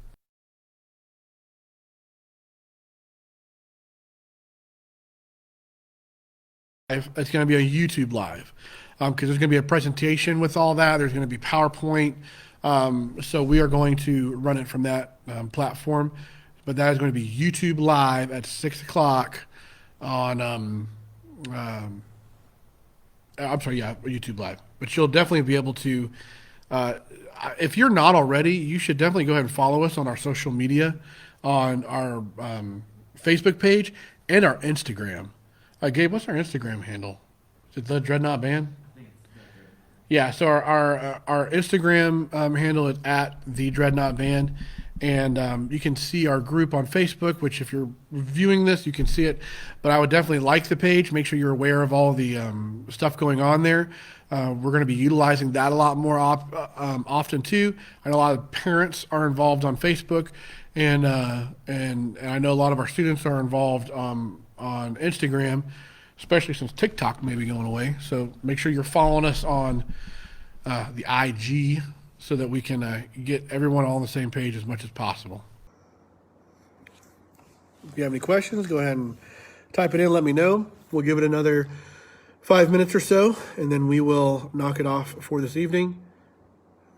It's going to be a YouTube live because there's going to be a presentation with all that. There's going to be PowerPoint. So we are going to run it from that platform. But that is going to be YouTube live at 6 o'clock on, YouTube live. But you'll definitely be able to, if you're not already, you should definitely go ahead and follow us on our social media, on our Facebook page and our Instagram. Gabe, what's our Instagram handle? Is it the Dreadnaught Band? I think it's that. Yeah, so our Instagram handle is at the Dreadnaught Band, and you can see our group on Facebook, which if you're viewing this, you can see it. But I would definitely like the page. Make sure you're aware of all the stuff going on there. We're going to be utilizing that a lot more often too. I know a lot of parents are involved on Facebook, and I know a lot of our students are involved on Instagram, especially since TikTok may be going away. So make sure you're following us on the IG so that we can get everyone all on the same page as much as possible. If you have any questions, go ahead and type it in. Let me know. We'll give it another 5 minutes or so, and then we will knock it off for this evening.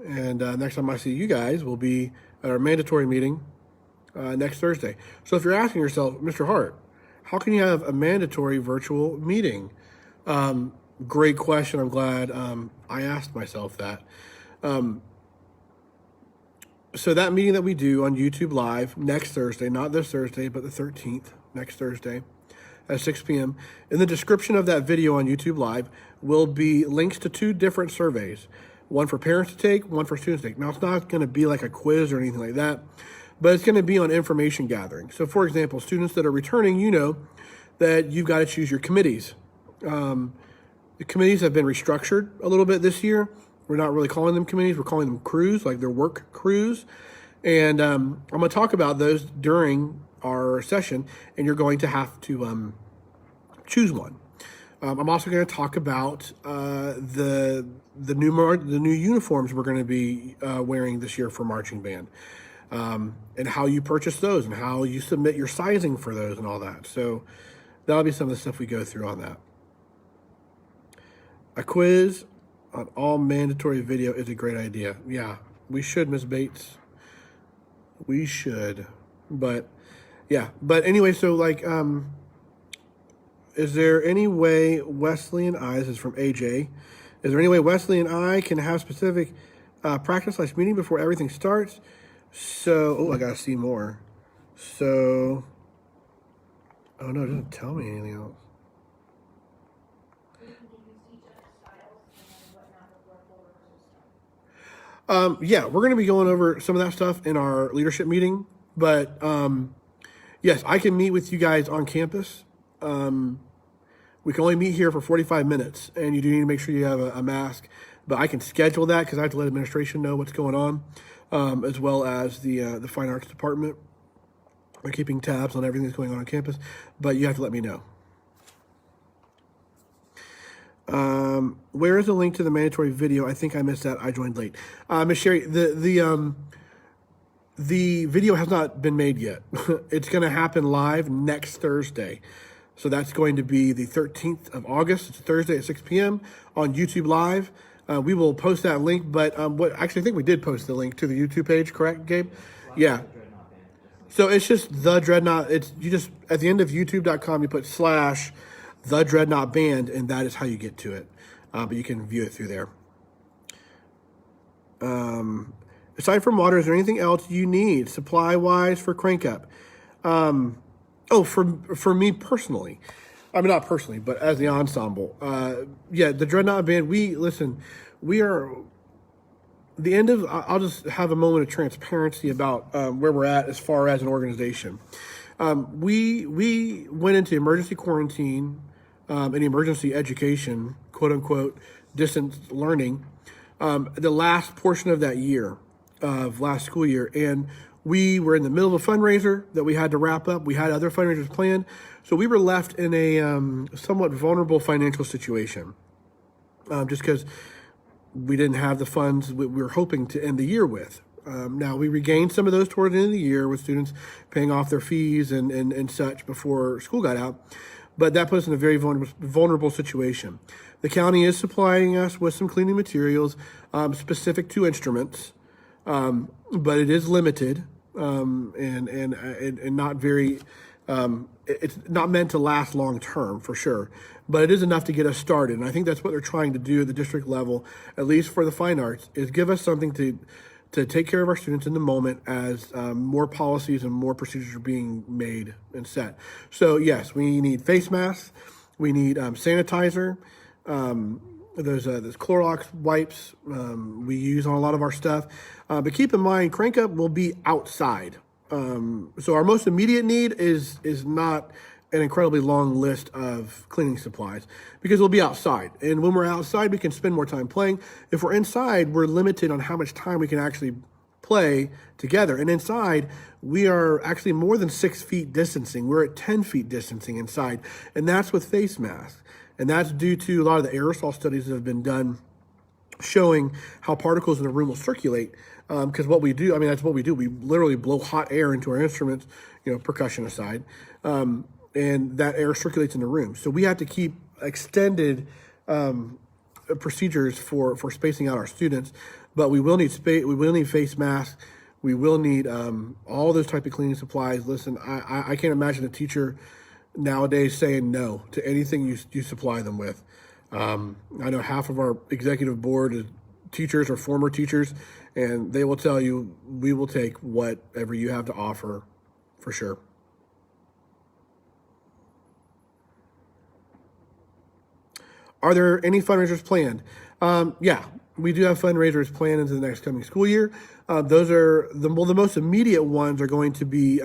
And next time I see you guys will be at our mandatory meeting next Thursday. So if you're asking yourself, Mr. Hart, how can you have a mandatory virtual meeting? Great question. I'm glad I asked myself that. So that meeting that we do on YouTube Live next Thursday, not this Thursday, but the 13th, next Thursday at 6 p.m. In the description of that video on YouTube Live will be links to 2 different surveys, one for parents to take, one for students to take. Now, it's not going to be like a quiz or anything like that, but it's going to be on information gathering. So, for example, students that are returning, you know that you've got to choose your committees. The committees have been restructured a little bit this year. We're not really calling them committees. We're calling them crews, like they're work crews. And I'm going to talk about those during our session, and you're going to have to choose one. I'm also going to talk about the new uniforms we're going to be wearing this year for marching band, and how you purchase those and how you submit your sizing for those and all that. So that'll be some of the stuff we go through on that. A quiz on all mandatory video is a great idea. Yeah, we should, Ms. Bates. We should. But yeah, but anyway, so like, is there any way Wesley and I, this is from AJ, is there any way Wesley and I can have specific practice/meeting before everything starts? So, I gotta see more. So, oh no, it doesn't tell me anything else. Yeah, we're going to be going over some of that stuff in our leadership meeting, but yes, I can meet with you guys on campus. We can only meet here for 45 minutes, and you do need to make sure you have a mask, but I can schedule that because I have to let administration know what's going on, as well as the fine arts department. We're keeping tabs on everything that's going on campus, but you have to let me know. Where is the link to the mandatory video? I think I missed that. I joined late. Ms. Sherry, the video has not been made yet. It's going to happen live next Thursday. So that's going to be the 13th of August. It's a Thursday at 6 p.m. on YouTube Live. We will post that link, but I think we did post the link to the YouTube page, correct, Gabe? Yeah. So it's just the Dreadnaught. You just at the end of YouTube.com, you put / the Dreadnaught Band, and that is how you get to it. But you can view it through there. Aside from water, is there anything else you need supply-wise for Crank Up? For me personally, I mean, not personally, but as the ensemble. Yeah, the Dreadnaught Band, we are the end of, I'll just have a moment of transparency about where we're at as far as an organization. We went into emergency quarantine and emergency education, quote unquote, distance learning, the last portion of that year, of last school year. And we were in the middle of a fundraiser that we had to wrap up. We had other fundraisers planned. So we were left in a somewhat vulnerable financial situation, just because we didn't have the funds we were hoping to end the year with. Now, we regained some of those toward the end of the year with students paying off their fees and such before school got out. But that puts us in a very vulnerable situation. The county is supplying us with some cleaning materials specific to instruments, but it is limited and not very, it's not meant to last long term for sure, but it is enough to get us started. And I think that's what they're trying to do at the district level, at least for the fine arts, is give us something to take care of our students in the moment as more policies and more procedures are being made and set. So yes, we need face masks, we need sanitizer, there's Clorox wipes we use on a lot of our stuff. But keep in mind, Crank Up will be outside. So our most immediate need is not an incredibly long list of cleaning supplies because we'll be outside. And when we're outside, we can spend more time playing. If we're inside, we're limited on how much time we can actually play together. And inside, we are actually more than 6 feet distancing. We're at 10 feet distancing inside. And that's with face masks. And that's due to a lot of the aerosol studies that have been done showing how particles in the room will circulate. Because what we do, I mean, that's what we do. We literally blow hot air into our instruments, percussion aside. And that air circulates in the room. So we have to keep extended procedures for spacing out our students. But we will need we will need face masks. We will need all those type of cleaning supplies. Listen, I can't imagine a teacher nowadays saying no to anything you supply them with. I know half of our executive board is teachers or former teachers, and they will tell you, we will take whatever you have to offer for sure. Are there any fundraisers planned? Yeah, we do have fundraisers planned into the next coming school year. Those are the most immediate ones are going to be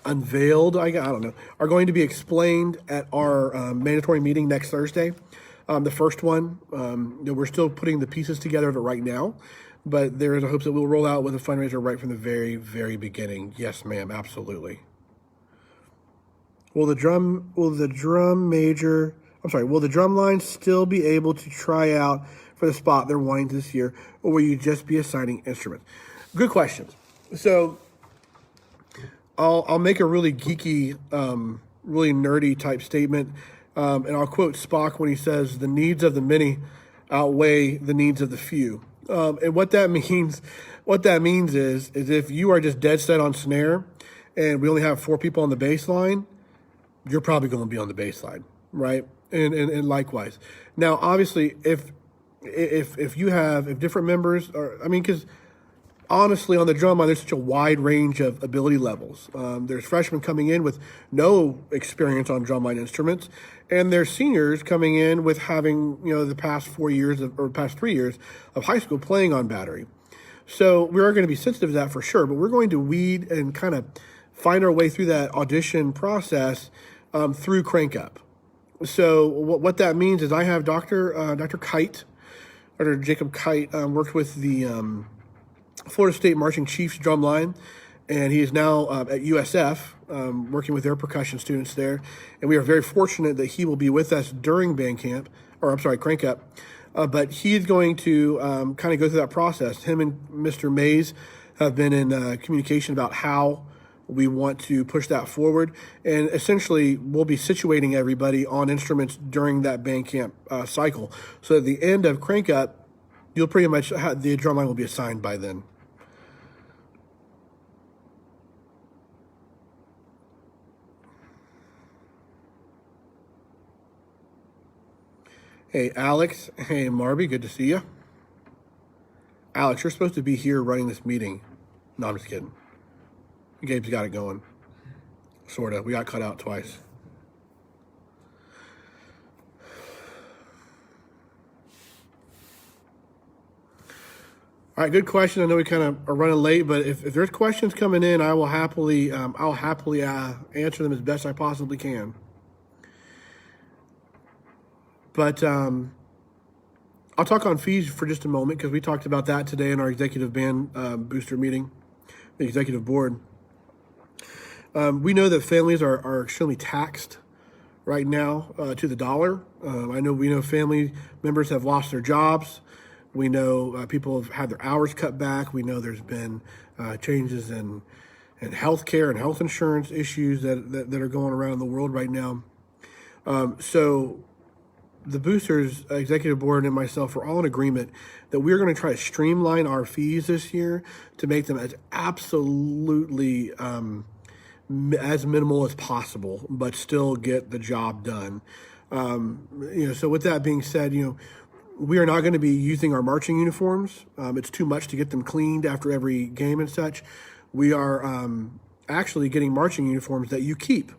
unveiled, I don't know, are going to be explained at our mandatory meeting next Thursday. The first one, we're still putting the pieces together of it right now, but there is a hope that we'll roll out with a fundraiser right from the very, very beginning. Yes, ma'am, absolutely. Will the drum line still be able to try out for the spot they're wanting this year, or will you just be assigning instruments? Good questions. So I'll make a really geeky really nerdy type statement. And I'll quote Spock when he says, "The needs of the many outweigh the needs of the few." And what that means is if you are just dead set on snare, and we only have 4 people on the bass line, you're probably going to be on the bass line, right? And likewise. Now, obviously, if different members are, I mean, because honestly, on the drum line, there's such a wide range of ability levels. There's freshmen coming in with no experience on drumline instruments, and there's seniors coming in with having, the past 4 years or past 3 years of high school playing on battery. So we are going to be sensitive to that for sure, but we're going to weed and kind of find our way through that audition process through Crank Up. So what that means is I have Dr. Kite, Dr. Jacob Kite, worked with the Florida State Marching Chiefs drumline, and he is now at USF working with their percussion students there. And we are very fortunate that he will be with us during Crank Up. But he is going to kind of go through that process. Him and Mr. Mays have been in communication about how we want to push that forward. And essentially, we'll be situating everybody on instruments during that band camp cycle. So at the end of Crank Up, you'll pretty much have, the drumline will be assigned by then. Hey, Alex. Hey, Marby. Good to see you. Alex, you're supposed to be here running this meeting. No, I'm just kidding. Gabe's got it going. Sort of. We got cut out twice. All right, good question. I know we kind of are running late, but if there's questions coming in, I'll happily answer them as best I possibly can. But I'll talk on fees for just a moment because we talked about that today in our executive band booster meeting, the executive board. We know that families are extremely taxed right now to the dollar. We know family members have lost their jobs. We know people have had their hours cut back. We know there's been changes in health care and health insurance issues that are going around the world right now. So the Boosters Executive Board and myself are all in agreement that we're going to try to streamline our fees this year to make them as absolutely as minimal as possible, but still get the job done. So with that being said, we are not going to be using our marching uniforms. It's too much to get them cleaned after every game and such. We are actually getting marching uniforms that you keep.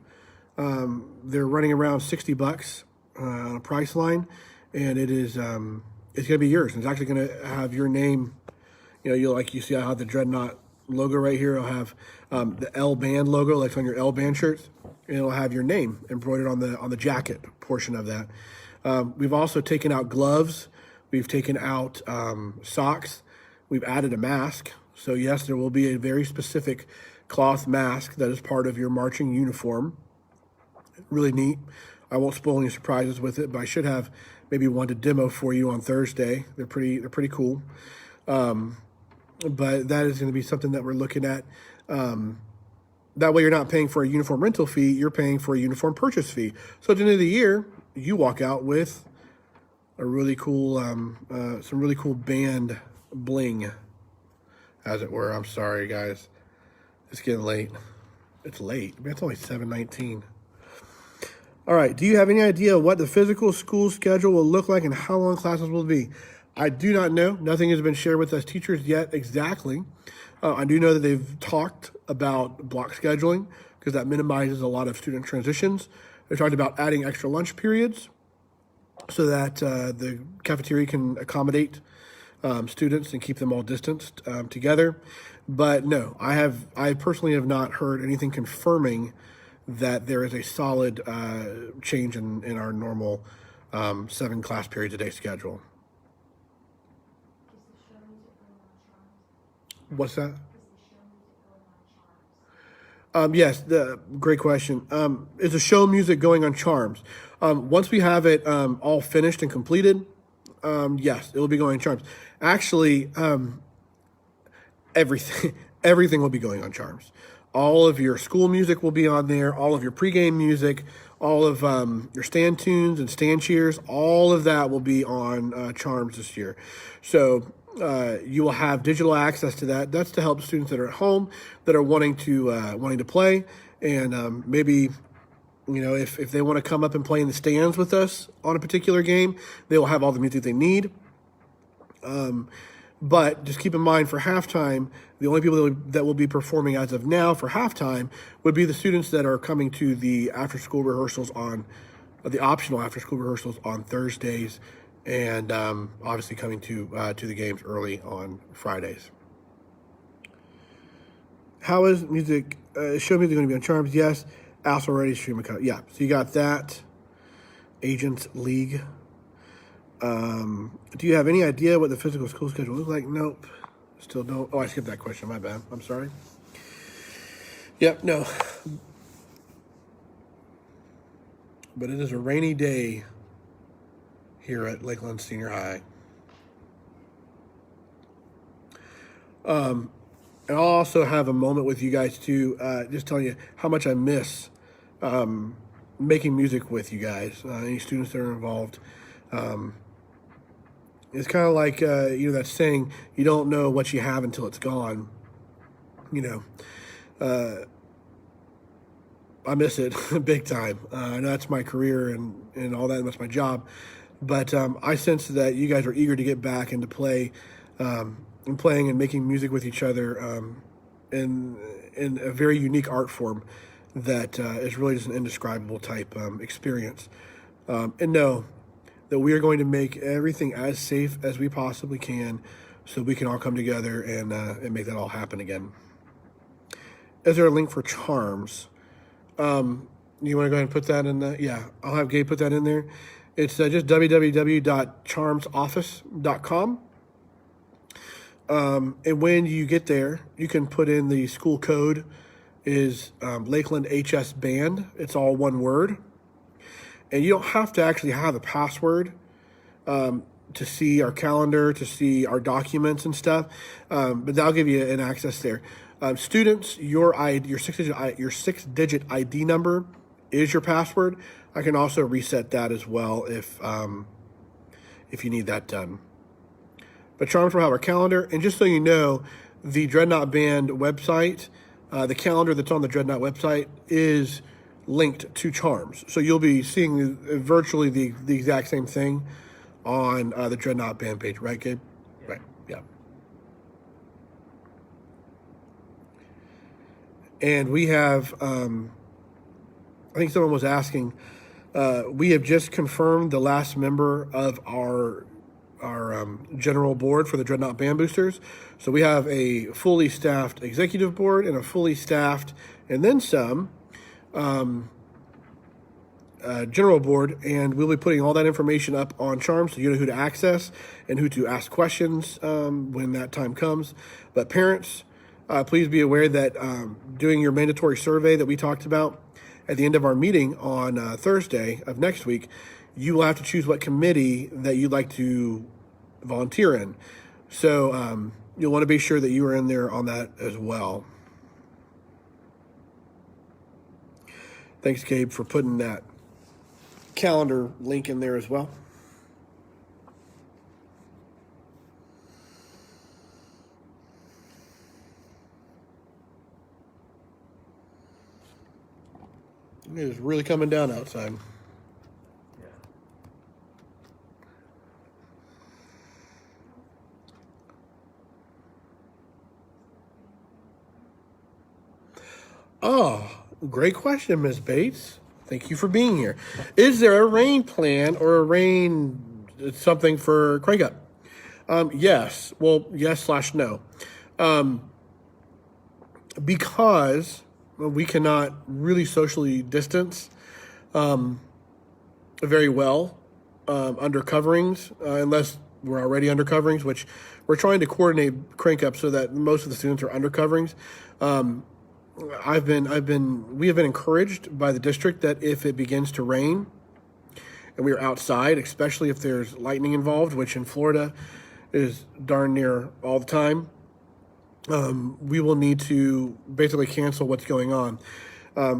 They're running around $60 on a price line, and it's going to be yours. It's actually going to have your name. You see I have the Dreadnaught logo right here. I'll have the L band logo, like on your L band shirts, and it'll have your name embroidered on the jacket portion of that. We've also taken out gloves. We've taken out socks. We've added a mask. So yes, there will be a very specific cloth mask that is part of your marching uniform. Really neat. I won't spoil any surprises with it, but I should have maybe one to demo for you on Thursday. They're pretty cool. But that is going to be something that we're looking at. That way you're not paying for a uniform rental fee, you're paying for a uniform purchase fee. So at the end of the year, you walk out with a really cool, some really cool band bling, as it were. I'm sorry, guys. It's getting late. It's late. It's only 7:19. All right. Do you have any idea what the physical school schedule will look like and how long classes will be? I do not know. Nothing has been shared with us teachers yet exactly. I do know that they've talked about block scheduling because that minimizes a lot of student transitions. They talked about adding extra lunch periods so that the cafeteria can accommodate students and keep them all distanced together. But no, I personally have not heard anything confirming that there is a solid change in our normal 7 class periods a day schedule. What's that? Yes, great question. Is the show music going on Charms? Once we have it all finished and completed, yes, it will be going on Charms. Actually, everything will be going on Charms. All of your school music will be on there, all of your pregame music, all of your stand tunes and stand cheers, all of that will be on Charms this year. So you will have digital access to that. That's to help students that are at home that are wanting to play, and maybe if they want to come up and play in the stands with us on a particular game, they will have all the music they need. But just keep in mind, for halftime, the only people that will be performing as of now for halftime would be the students that are coming to the after-school rehearsals the optional after-school rehearsals on Thursdays, and obviously coming to the games early on Fridays. How is music? Show music going to be on Charms? Yes. Also already stream account. Yeah. So you got that. Agents League. Do you have any idea what the physical school schedule looks like? Nope. Still don't. Oh, I skipped that question. My bad. I'm sorry. Yep. No. But it is a rainy day here at Lakeland Senior High. And I'll also have a moment with you guys too, just telling you how much I miss making music with you guys, any students that are involved. It's kind of like, that saying, you don't know what you have until it's gone. I miss it big time. I know that's my career and all that, and that's my job. But I sense that you guys are eager to get back into play and playing and making music with each other in a very unique art form that is really just an indescribable type experience. And know that we are going to make everything as safe as we possibly can so we can all come together and make that all happen again. Is there a link for Charms? You want to go ahead and put that in the, yeah, I'll have Gabe put that in there. It's just www.charmsoffice.com. And when you get there, you can put in the school code is Lakeland LHS Band. It's all one word. And you don't have to actually have a password to see our calendar, to see our documents and stuff, but that'll give you an access there. Students, your six-digit ID number is your password. I can also reset that as well if you need that done. But Charms will have our calendar, and just so you know, the Dreadnaught Band website, the calendar that's on the Dreadnaught website is linked to Charms. So you'll be seeing virtually the exact same thing on the Dreadnaught Band page, right, Gabe? Yeah. Right, yeah. And we have, I think someone was asking, we have just confirmed the last member of our general board for the Dreadnaught Band Boosters. So we have a fully staffed executive board and a fully staffed, and then some, general board, and we'll be putting all that information up on Charms so you know who to access and who to ask questions when that time comes. But parents, please be aware that doing your mandatory survey that we talked about at the end of our meeting on Thursday of next week, you will have to choose what committee that you'd like to volunteer in. So you'll want to be sure that you are in there on that as well. Thanks, Gabe, for putting that calendar link in there as well. It is really coming down outside. Yeah. Oh, great question, Ms. Bates. Thank you for being here. Is there a rain plan or a rain something for Crank Up? Yes. Well, yes/no. Because we cannot really socially distance very well under coverings, unless we're already under coverings, which we're trying to coordinate Crank Up so that most of the students are under coverings. We have been encouraged by the district that if it begins to rain and we are outside, especially if there's lightning involved, which in Florida is darn near all the time, we will need to basically cancel what's going on,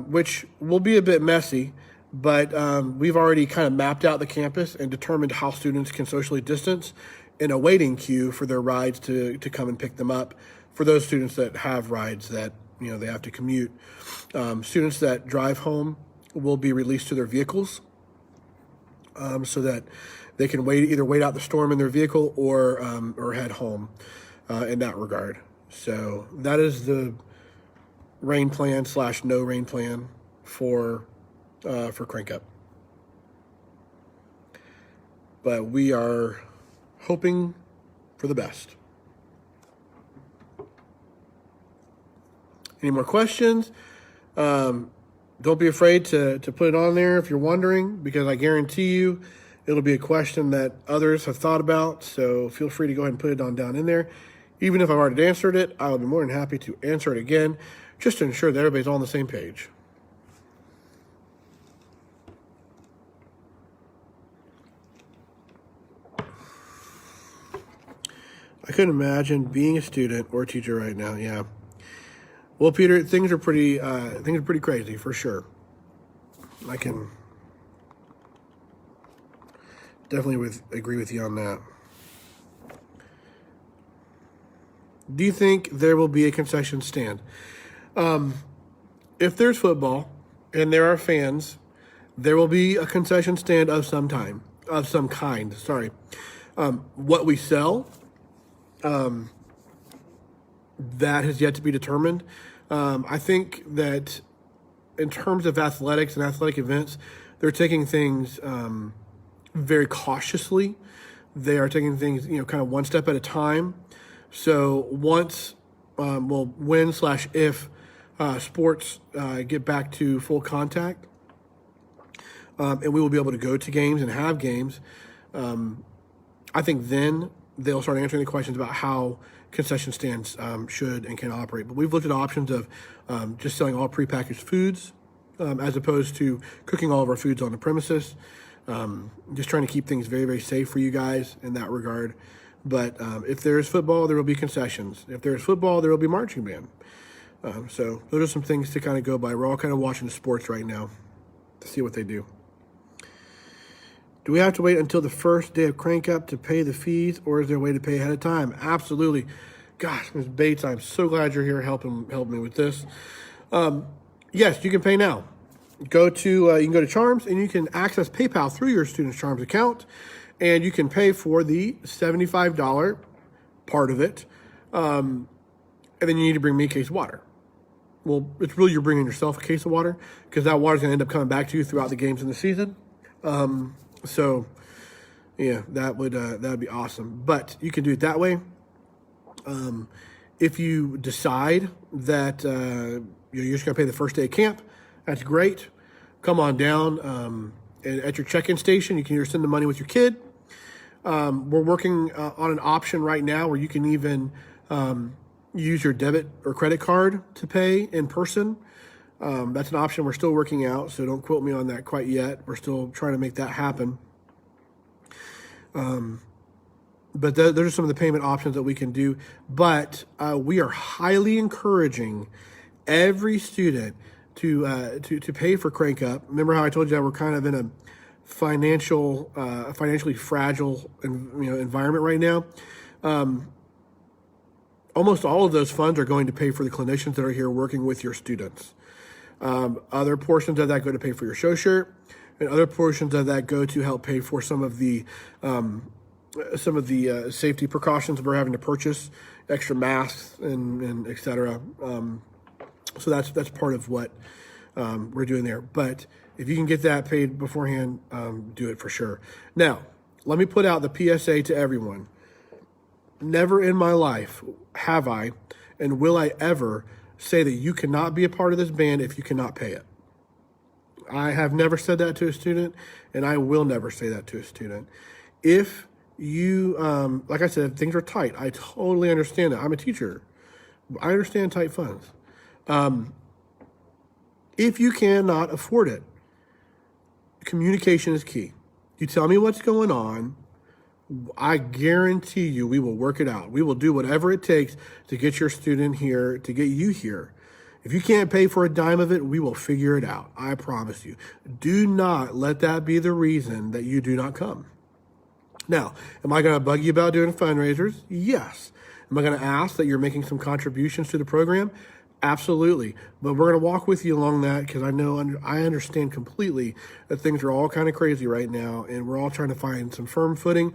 which will be a bit messy, but we've already kind of mapped out the campus and determined how students can socially distance in a waiting queue for their rides to come and pick them up for those students that have rides that they have to commute. Students that drive home will be released to their vehicles so that they can either wait out the storm in their vehicle or head home in that regard. So that is the rain plan / no rain plan for Crank Up. But we are hoping for the best. Any more questions? Don't be afraid to put it on there if you're wondering, because I guarantee you it'll be a question that others have thought about. So feel free to go ahead and put it on down in there. Even if I've already answered it, I will be more than happy to answer it again, just to ensure that everybody's on the same page. I couldn't imagine being a student or a teacher right now. Yeah. Well, Peter, things are pretty crazy for sure. I can definitely agree with you on that. Do you think there will be a concession stand? If there's football and there are fans, there will be a concession stand of some kind. Sorry. What we sell, that has yet to be determined. I think that in terms of athletics and athletic events, they're taking things very cautiously. They are taking things, kind of one step at a time. So once, when / if sports get back to full contact, and we will be able to go to games and have games, I think then they'll start answering the questions about how concession stands should and can operate. But we've looked at options of just selling all prepackaged foods as opposed to cooking all of our foods on the premises. Just trying to keep things very, very safe for you guys in that regard. But if there's football, there will be concessions. If there's football, there will be marching band. So those are some things to kind of go by. We're all kind of watching the sports right now to see what they do. Do we have to wait until the first day of Crank Up to pay the fees, or is there a way to pay ahead of time? Absolutely. Gosh, Ms. Bates, I'm so glad you're here helping me with this. Yes, you can pay now. You can go to Charms, and you can access PayPal through your Students Charms account, and you can pay for the $75 part of it, and then you need to bring me a case of water. Well, it's really you're bringing yourself a case of water, because that water's going to end up coming back to you throughout the games in the season. So, yeah, that'd be awesome. But you can do it that way. If you decide that you're just going to pay the first day of camp, that's great. Come on down, and at your check-in station, you can either send the money with your kid. We're working on an option right now where you can even use your debit or credit card to pay in person. That's an option we're still working out, so don't quote me on that quite yet. We're still trying to make that happen. But those are some of the payment options that we can do. But we are highly encouraging every student to pay for Crank Up. Remember how I told you that we're kind of in a financially fragile environment right now. Almost all of those funds are going to pay for the clinicians that are here working with your students. Other portions of that go to pay for your show shirt, and other portions of that go to help pay for some of the safety precautions we're having to purchase, extra masks and et cetera. So that's part of what we're doing there. But if you can get that paid beforehand, do it for sure. Now, let me put out the PSA to everyone. Never in my life have I, and will I ever, say that you cannot be a part of this band if you cannot pay it. I have never said that to a student, and I will never say that to a student. If you, like I said, things are tight. I totally understand that. I'm a teacher. I understand tight funds. If you cannot afford it, communication is key. You tell me what's going on. I guarantee you we will work it out. We will do whatever it takes to get your student here, to get you here. If you can't pay for a dime of it, we will figure it out. I promise you. Do not let that be the reason that you do not come. Now, am I going to bug you about doing fundraisers? Yes. Am I going to ask that you're making some contributions to the program? Absolutely. But we're going to walk with you along that because I understand completely that things are all kind of crazy right now, and we're all trying to find some firm footing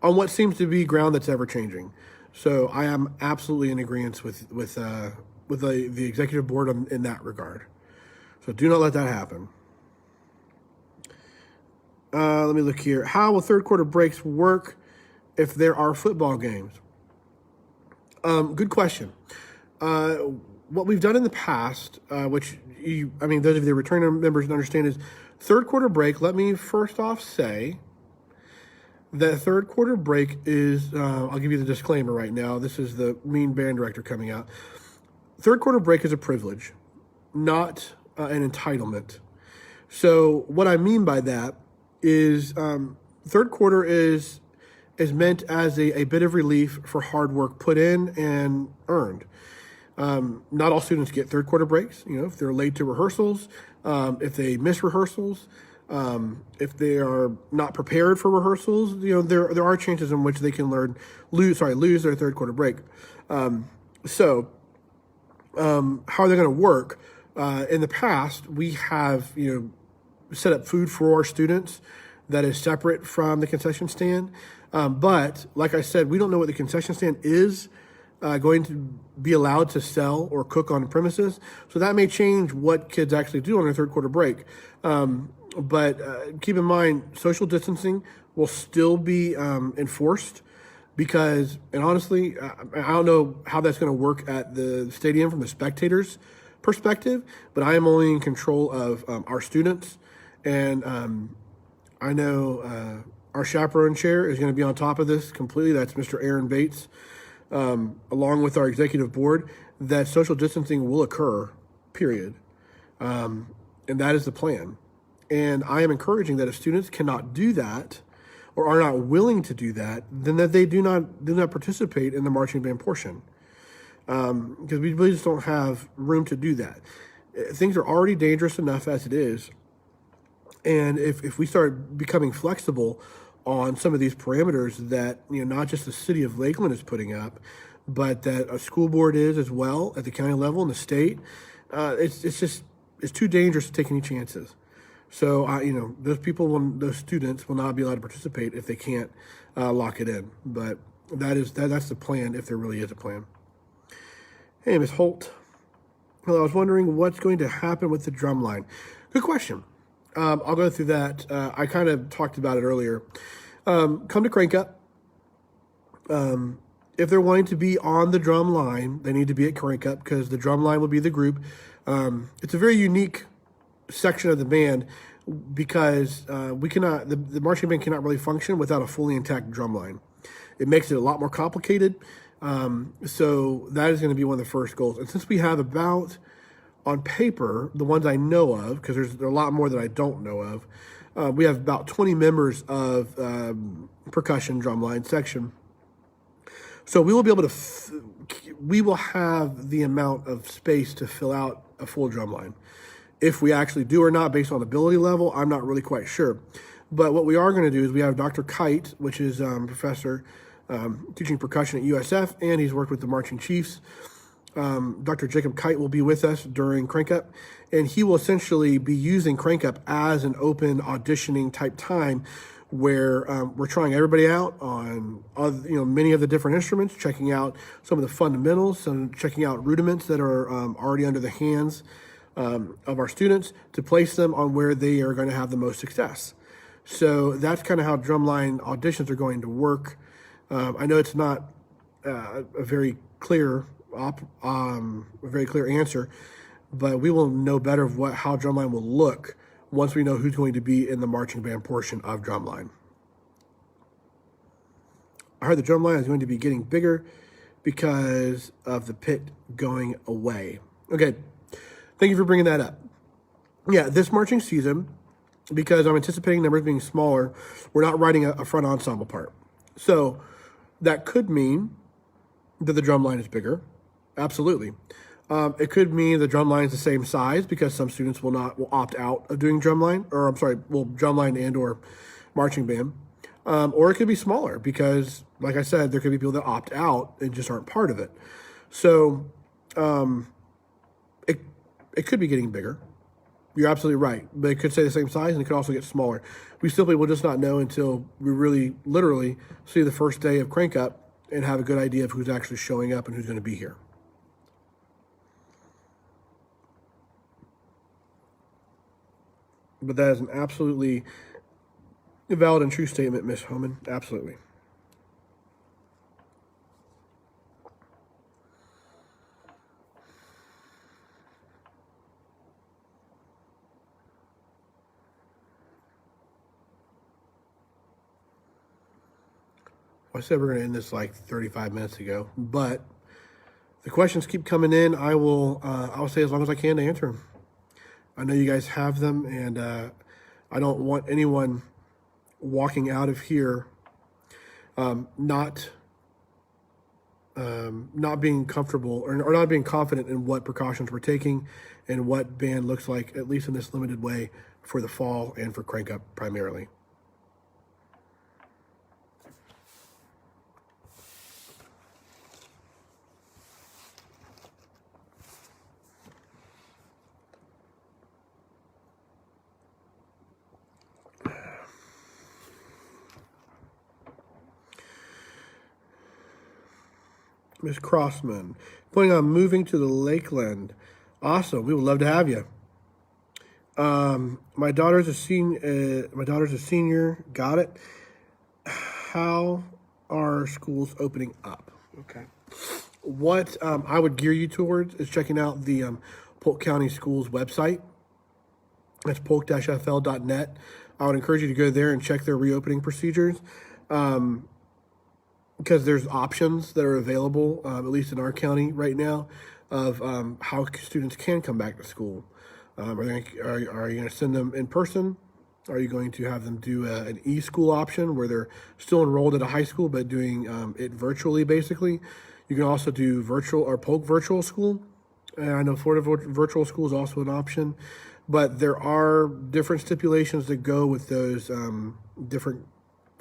on what seems to be ground that's ever changing. So I am absolutely in agreement with the executive board in that regard. So do not let that happen. Let me look here. How will third quarter breaks work if there are football games? Good question. What we've done in the past, which those of the returning members understand, is third quarter break. Let me first off say that third quarter break is, I'll give you the disclaimer right now. This is the mean band director coming out. Third quarter break is a privilege, not an entitlement. So what I mean by that is third quarter is meant as a bit of relief for hard work put in and earned. Not all students get third quarter breaks. If they're late to rehearsals, if they miss rehearsals, if they are not prepared for rehearsals, there are chances in which they can lose their third quarter break. So how they're going to work? In the past, we have set up food for our students that is separate from the concession stand. But like I said, we don't know what the concession stand is going to be allowed to sell or cook on premises. So that may change what kids actually do on their third quarter break. But keep in mind, social distancing will still be enforced because, and honestly, I don't know how that's going to work at the stadium from the spectators' perspective, but I am only in control of our students. And I know our chaperone chair is going to be on top of this completely. That's Mr. Aaron Bates, along with our executive board, that social distancing will occur, period. And that is the plan. And I am encouraging that if students cannot do that or are not willing to do that, then that they do not participate in the marching band portion. Because we really just don't have room to do that. Things are already dangerous enough as it is. And if we start becoming flexible on some of these parameters that, not just the city of Lakeland is putting up, but that a school board is as well at the county level and the state, it's too dangerous to take any chances. So, those students will not be allowed to participate if they can't lock it in. But that's the plan, if there really is a plan. Hey, Ms. Holt. Well, I was wondering what's going to happen with the drumline. Good question. I'll go through that. I kind of talked about it earlier. Come to Crank Up. If they're wanting to be on the drum line, they need to be at Crank Up because the drum line will be the group. It's a very unique section of the band because the marching band cannot really function without a fully intact drum line. It makes it a lot more complicated. So that is going to be one of the first goals. And since we have about, on paper, the ones I know of, because there's a lot more that I don't know of, we have about 20 members of percussion drumline section. So we will be able to, we will have the amount of space to fill out a full drumline. If we actually do or not, based on ability level, I'm not really quite sure. But what we are going to do is we have Dr. Kite, which is professor teaching percussion at USF, and he's worked with the Marching Chiefs. Dr. Jacob Kite will be with us during Crank Up, and he will essentially be using Crank Up as an open auditioning type time where we're trying everybody out on many of the different instruments, checking out some of the fundamentals, and checking out rudiments that are already under the hands of our students to place them on where they are going to have the most success. So that's kind of how drumline auditions are going to work. I know it's not a very clear answer, but we will know better of how drumline will look once we know who's going to be in the marching band portion of drumline. I heard the drumline is going to be getting bigger because of the pit going away. Okay, thank you for bringing that up. Yeah, this marching season, because I'm anticipating numbers being smaller, we're not writing a front ensemble part. So that could mean that the drum line is bigger. Absolutely. It could mean the drum line is the same size because some students will opt out of doing drumline, or I'm sorry, drumline and or marching band. Or it could be smaller because, like I said, there could be people that opt out and just aren't part of it. So it could be getting bigger. You're absolutely right. But it could stay the same size and it could also get smaller. We simply will just not know until we really, literally see the first day of Crank Up and have a good idea of who's actually showing up and who's going to be here. But that is an absolutely valid and true statement, Miss Homan. Absolutely. I said we're going to end this like 35 minutes ago, but the questions keep coming in. I'll say as long as I can to answer them. I know you guys have them, and I don't want anyone walking out of here not being comfortable or not being confident in what precautions we're taking and what band looks like, at least in this limited way, for the fall and for Crank Up primarily. Miss Crossman, planning on moving to the Lakeland. Awesome. We would love to have you. My daughter's a senior. Got it. How are schools opening up? Okay. What I would gear you towards is checking out the Polk County Schools website. That's polk-fl.net. I would encourage you to go there and check their reopening procedures. Because there's options that are available, at least in our county right now, of how students can come back to school. Are you going to send them in person? Are you going to have them do an e-school option where they're still enrolled at a high school but doing it virtually, basically? You can also do virtual or Polk virtual school. And I know Florida virtual school is also an option, but there are different stipulations that go with those different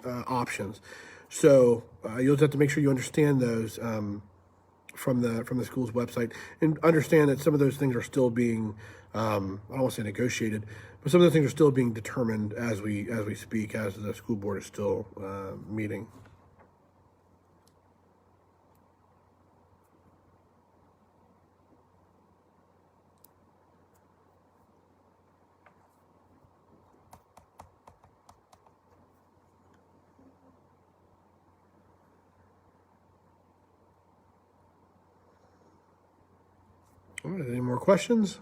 options. So you'll just have to make sure you understand those from the school's website and understand that some of those things are still being I don't want to say negotiated, but some of those things are still being determined as we speak, as the school board is still meeting. All right, any more questions?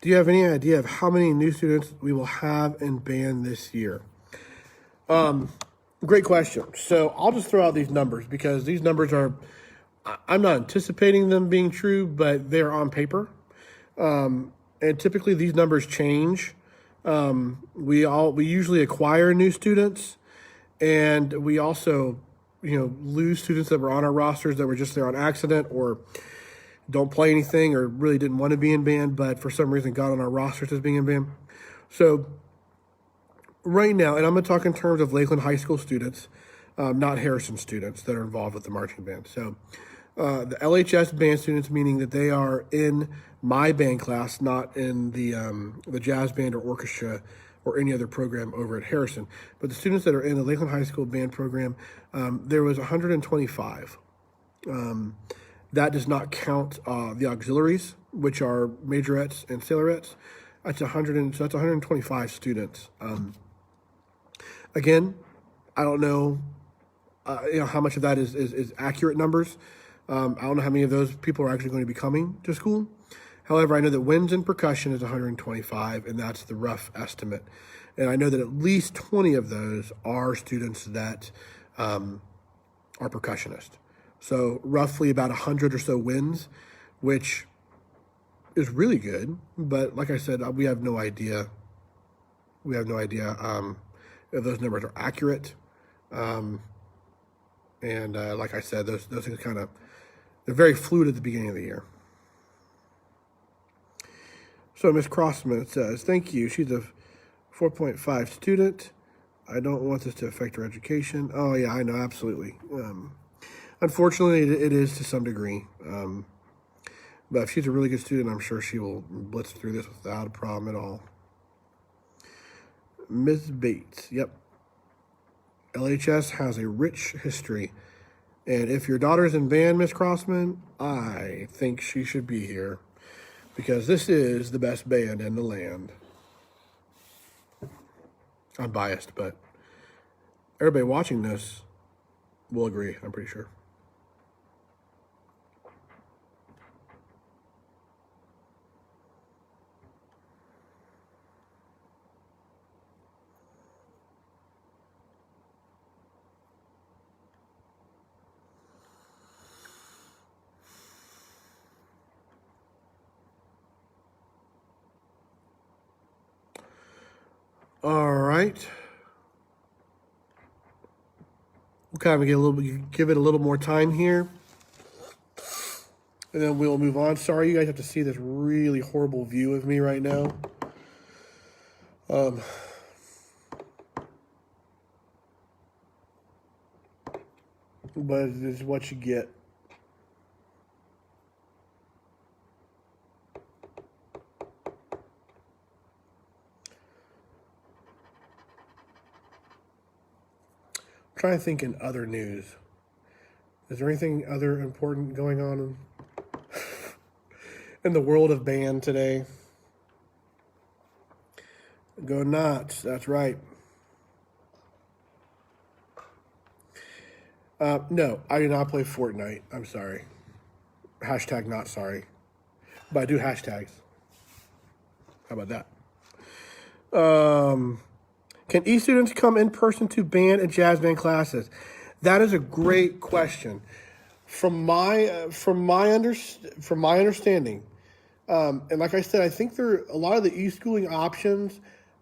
Do you have any idea of how many new students we will have in band this year? Great question. So I'll just throw out these numbers because these numbers are, I'm not anticipating them being true, but they're on paper. And typically these numbers change. We usually acquire new students, and we also, lose students that were on our rosters that were just there on accident or don't play anything or really didn't want to be in band, but for some reason got on our rosters as being in band. So right now, and I'm going to talk in terms of Lakeland High School students, not Harrison students that are involved with the marching band. So the LHS band students, meaning that they are in my band class, not in the jazz band or orchestra or any other program over at Harrison. But the students that are in the Lakeland High School band program, there was 125. That does not count the auxiliaries, which are majorettes and sailorettes. That's 125 students. Again, I don't know, how much of that is accurate numbers. I don't know how many of those people are actually going to be coming to school. However, I know that winds and percussion is 125, and that's the rough estimate. And I know that at least 20 of those are students that are percussionists. So roughly about 100 or so winds, which is really good, but like I said, we have no idea. We have no idea if those numbers are accurate. And like I said, those things they're very fluid at the beginning of the year. So Ms. Crossman says, thank you. She's a 4.5 student. I don't want this to affect her education. Oh yeah, I know, absolutely. Unfortunately, it is to some degree. But if she's a really good student, I'm sure she will blitz through this without a problem at all. Ms. Bates, yep. LHS has a rich history. And if your daughter's in band, Miss Crossman, I think she should be here. Because this is the best band in the land. I'm biased, but everybody watching this will agree, I'm pretty sure. All right. We'll kind of give it a little more time here. And then we'll move on. Sorry, you guys have to see this really horrible view of me right now. But this is what you get. I'm trying to think in other news. Is there anything other important going on in the world of band today? Go nuts, that's right. No, I do not play Fortnite. I'm sorry. Hashtag not sorry. But I do hashtags. How about that? Can E-students come in person to band and jazz band classes? That is a great question. From my understanding, and like I said, I think there are a lot of the e-schooling options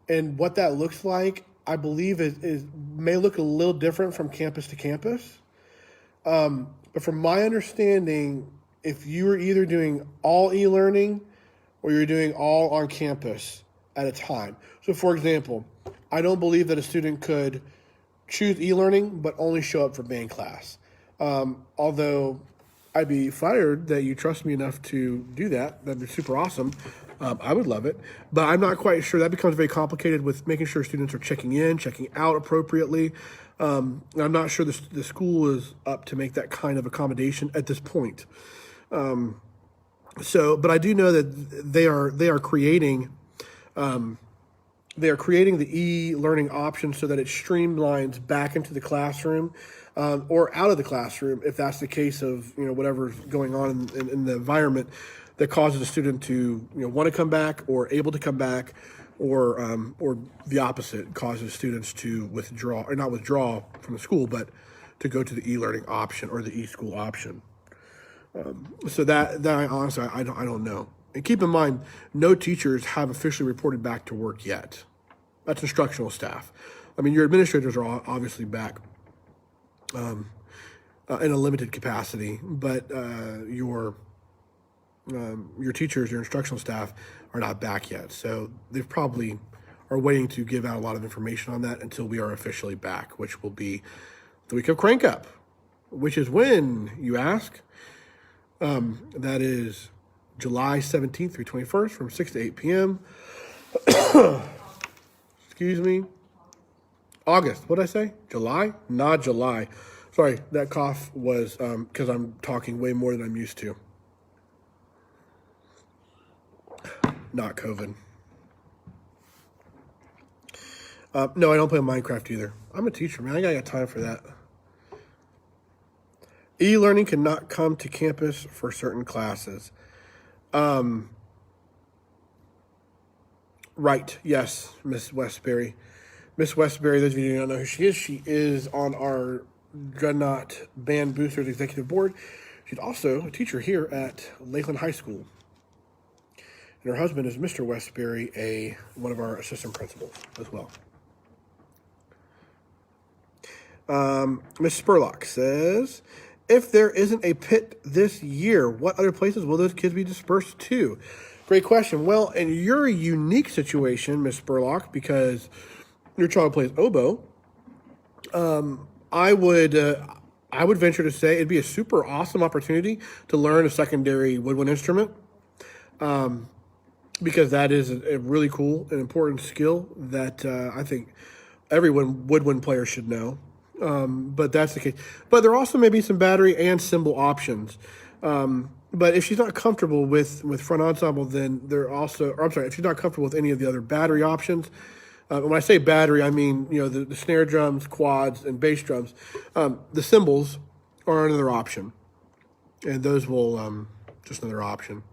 and what that looks like, I believe is may look a little different from campus to campus. But from my understanding, if you are either doing all e-learning or you're doing all on campus at a time. So for example, I don't believe that a student could choose e-learning but only show up for band class. Although I'd be flattered that you trust me enough to do that. That'd be super awesome. I would love it. But I'm not quite sure. That becomes very complicated with making sure students are checking in, checking out appropriately. I'm not sure the school is up to make that kind of accommodation at this point. But I do know that they are creating the e-learning option so that it streamlines back into the classroom or out of the classroom if that's the case of whatever's going on in the environment that causes a student to want to come back or able to come back, or the opposite, causes students to withdraw, or not withdraw from the school, but to go to the e-learning option or the e-school option. So that I honestly I don't know. And keep in mind, no teachers have officially reported back to work yet. That's instructional staff. I mean, your administrators are obviously back in a limited capacity, but your teachers, your instructional staff, are not back yet. So they probably are waiting to give out a lot of information on that until we are officially back, which will be the week of Crank Up, which is when, you ask? That is July 17th through 21st from 6 to 8 p.m. Excuse me. August. What did I say? July? Not July. Sorry, that cough was because I'm talking way more than I'm used to. Not COVID. No, I don't play Minecraft either. I'm a teacher, man. I got time for that. E-learning cannot come to campus for certain classes. Right. Yes, Miss Westbury. Miss Westbury, those of you who don't know who she is on our Dreadnaught Band Boosters Executive Board. She's also a teacher here at Lakeland High School. and her husband is Mr. Westbury, one of our assistant principals as well. Ms. Spurlock says, if there isn't a pit this year, what other places will those kids be dispersed to? Great question. Well, in your unique situation, Ms. Spurlock, because your child plays oboe, I would venture to say it'd be a super awesome opportunity to learn a secondary woodwind instrument, because that is a really cool and important skill that I think every woodwind player should know. But that's the case. But there also may be some battery and cymbal options. But if she's not comfortable with front ensemble, then if she's not comfortable with any of the other battery options, when I say battery, I mean, the snare drums, quads, and bass drums. The cymbals are another option, and those will just another option.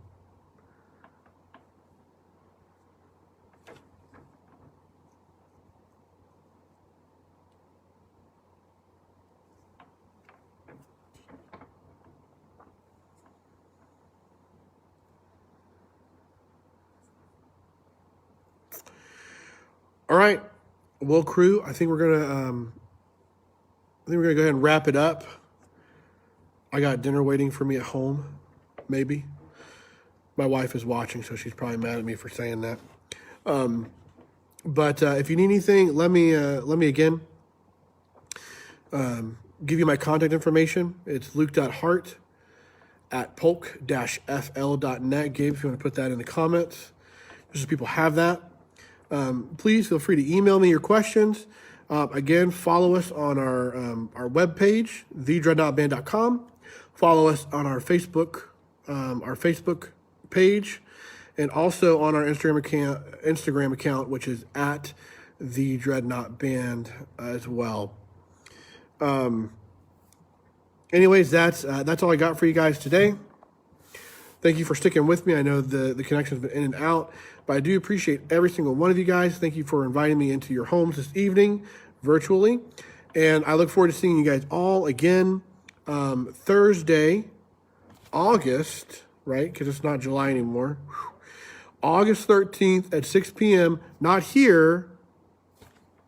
All right, well, crew, I think we're gonna go ahead and wrap it up. I got dinner waiting for me at home, maybe. My wife is watching, so she's probably mad at me for saying that. But if you need anything, let me again give you my contact information. It's luke.hart@polk-fl.net. Gabe, if you want to put that in the comments, just so people have that. Please feel free to email me your questions. Again, follow us on our webpage, thedreadnaughtband.com. Follow us on our Facebook page, and also on our Instagram account, which is at the Dreadnaught Band as well. Anyways, that's all I got for you guys today. Thank you for sticking with me. I know the connection's been in and out, but I do appreciate every single one of you guys. Thank you for inviting me into your homes this evening, virtually. And I look forward to seeing you guys all again Thursday, August, right? Because it's not July anymore. August 13th at 6 p.m., not here,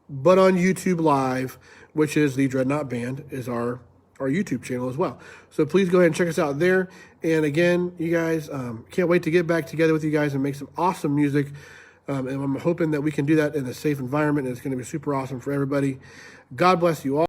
but on YouTube Live, which is the Dreadnaught Band, is our YouTube channel as well. So please go ahead and check us out there. And again, you guys, can't wait to get back together with you guys and make some awesome music. And I'm hoping that we can do that in a safe environment, and it's going to be super awesome for everybody. God bless you all.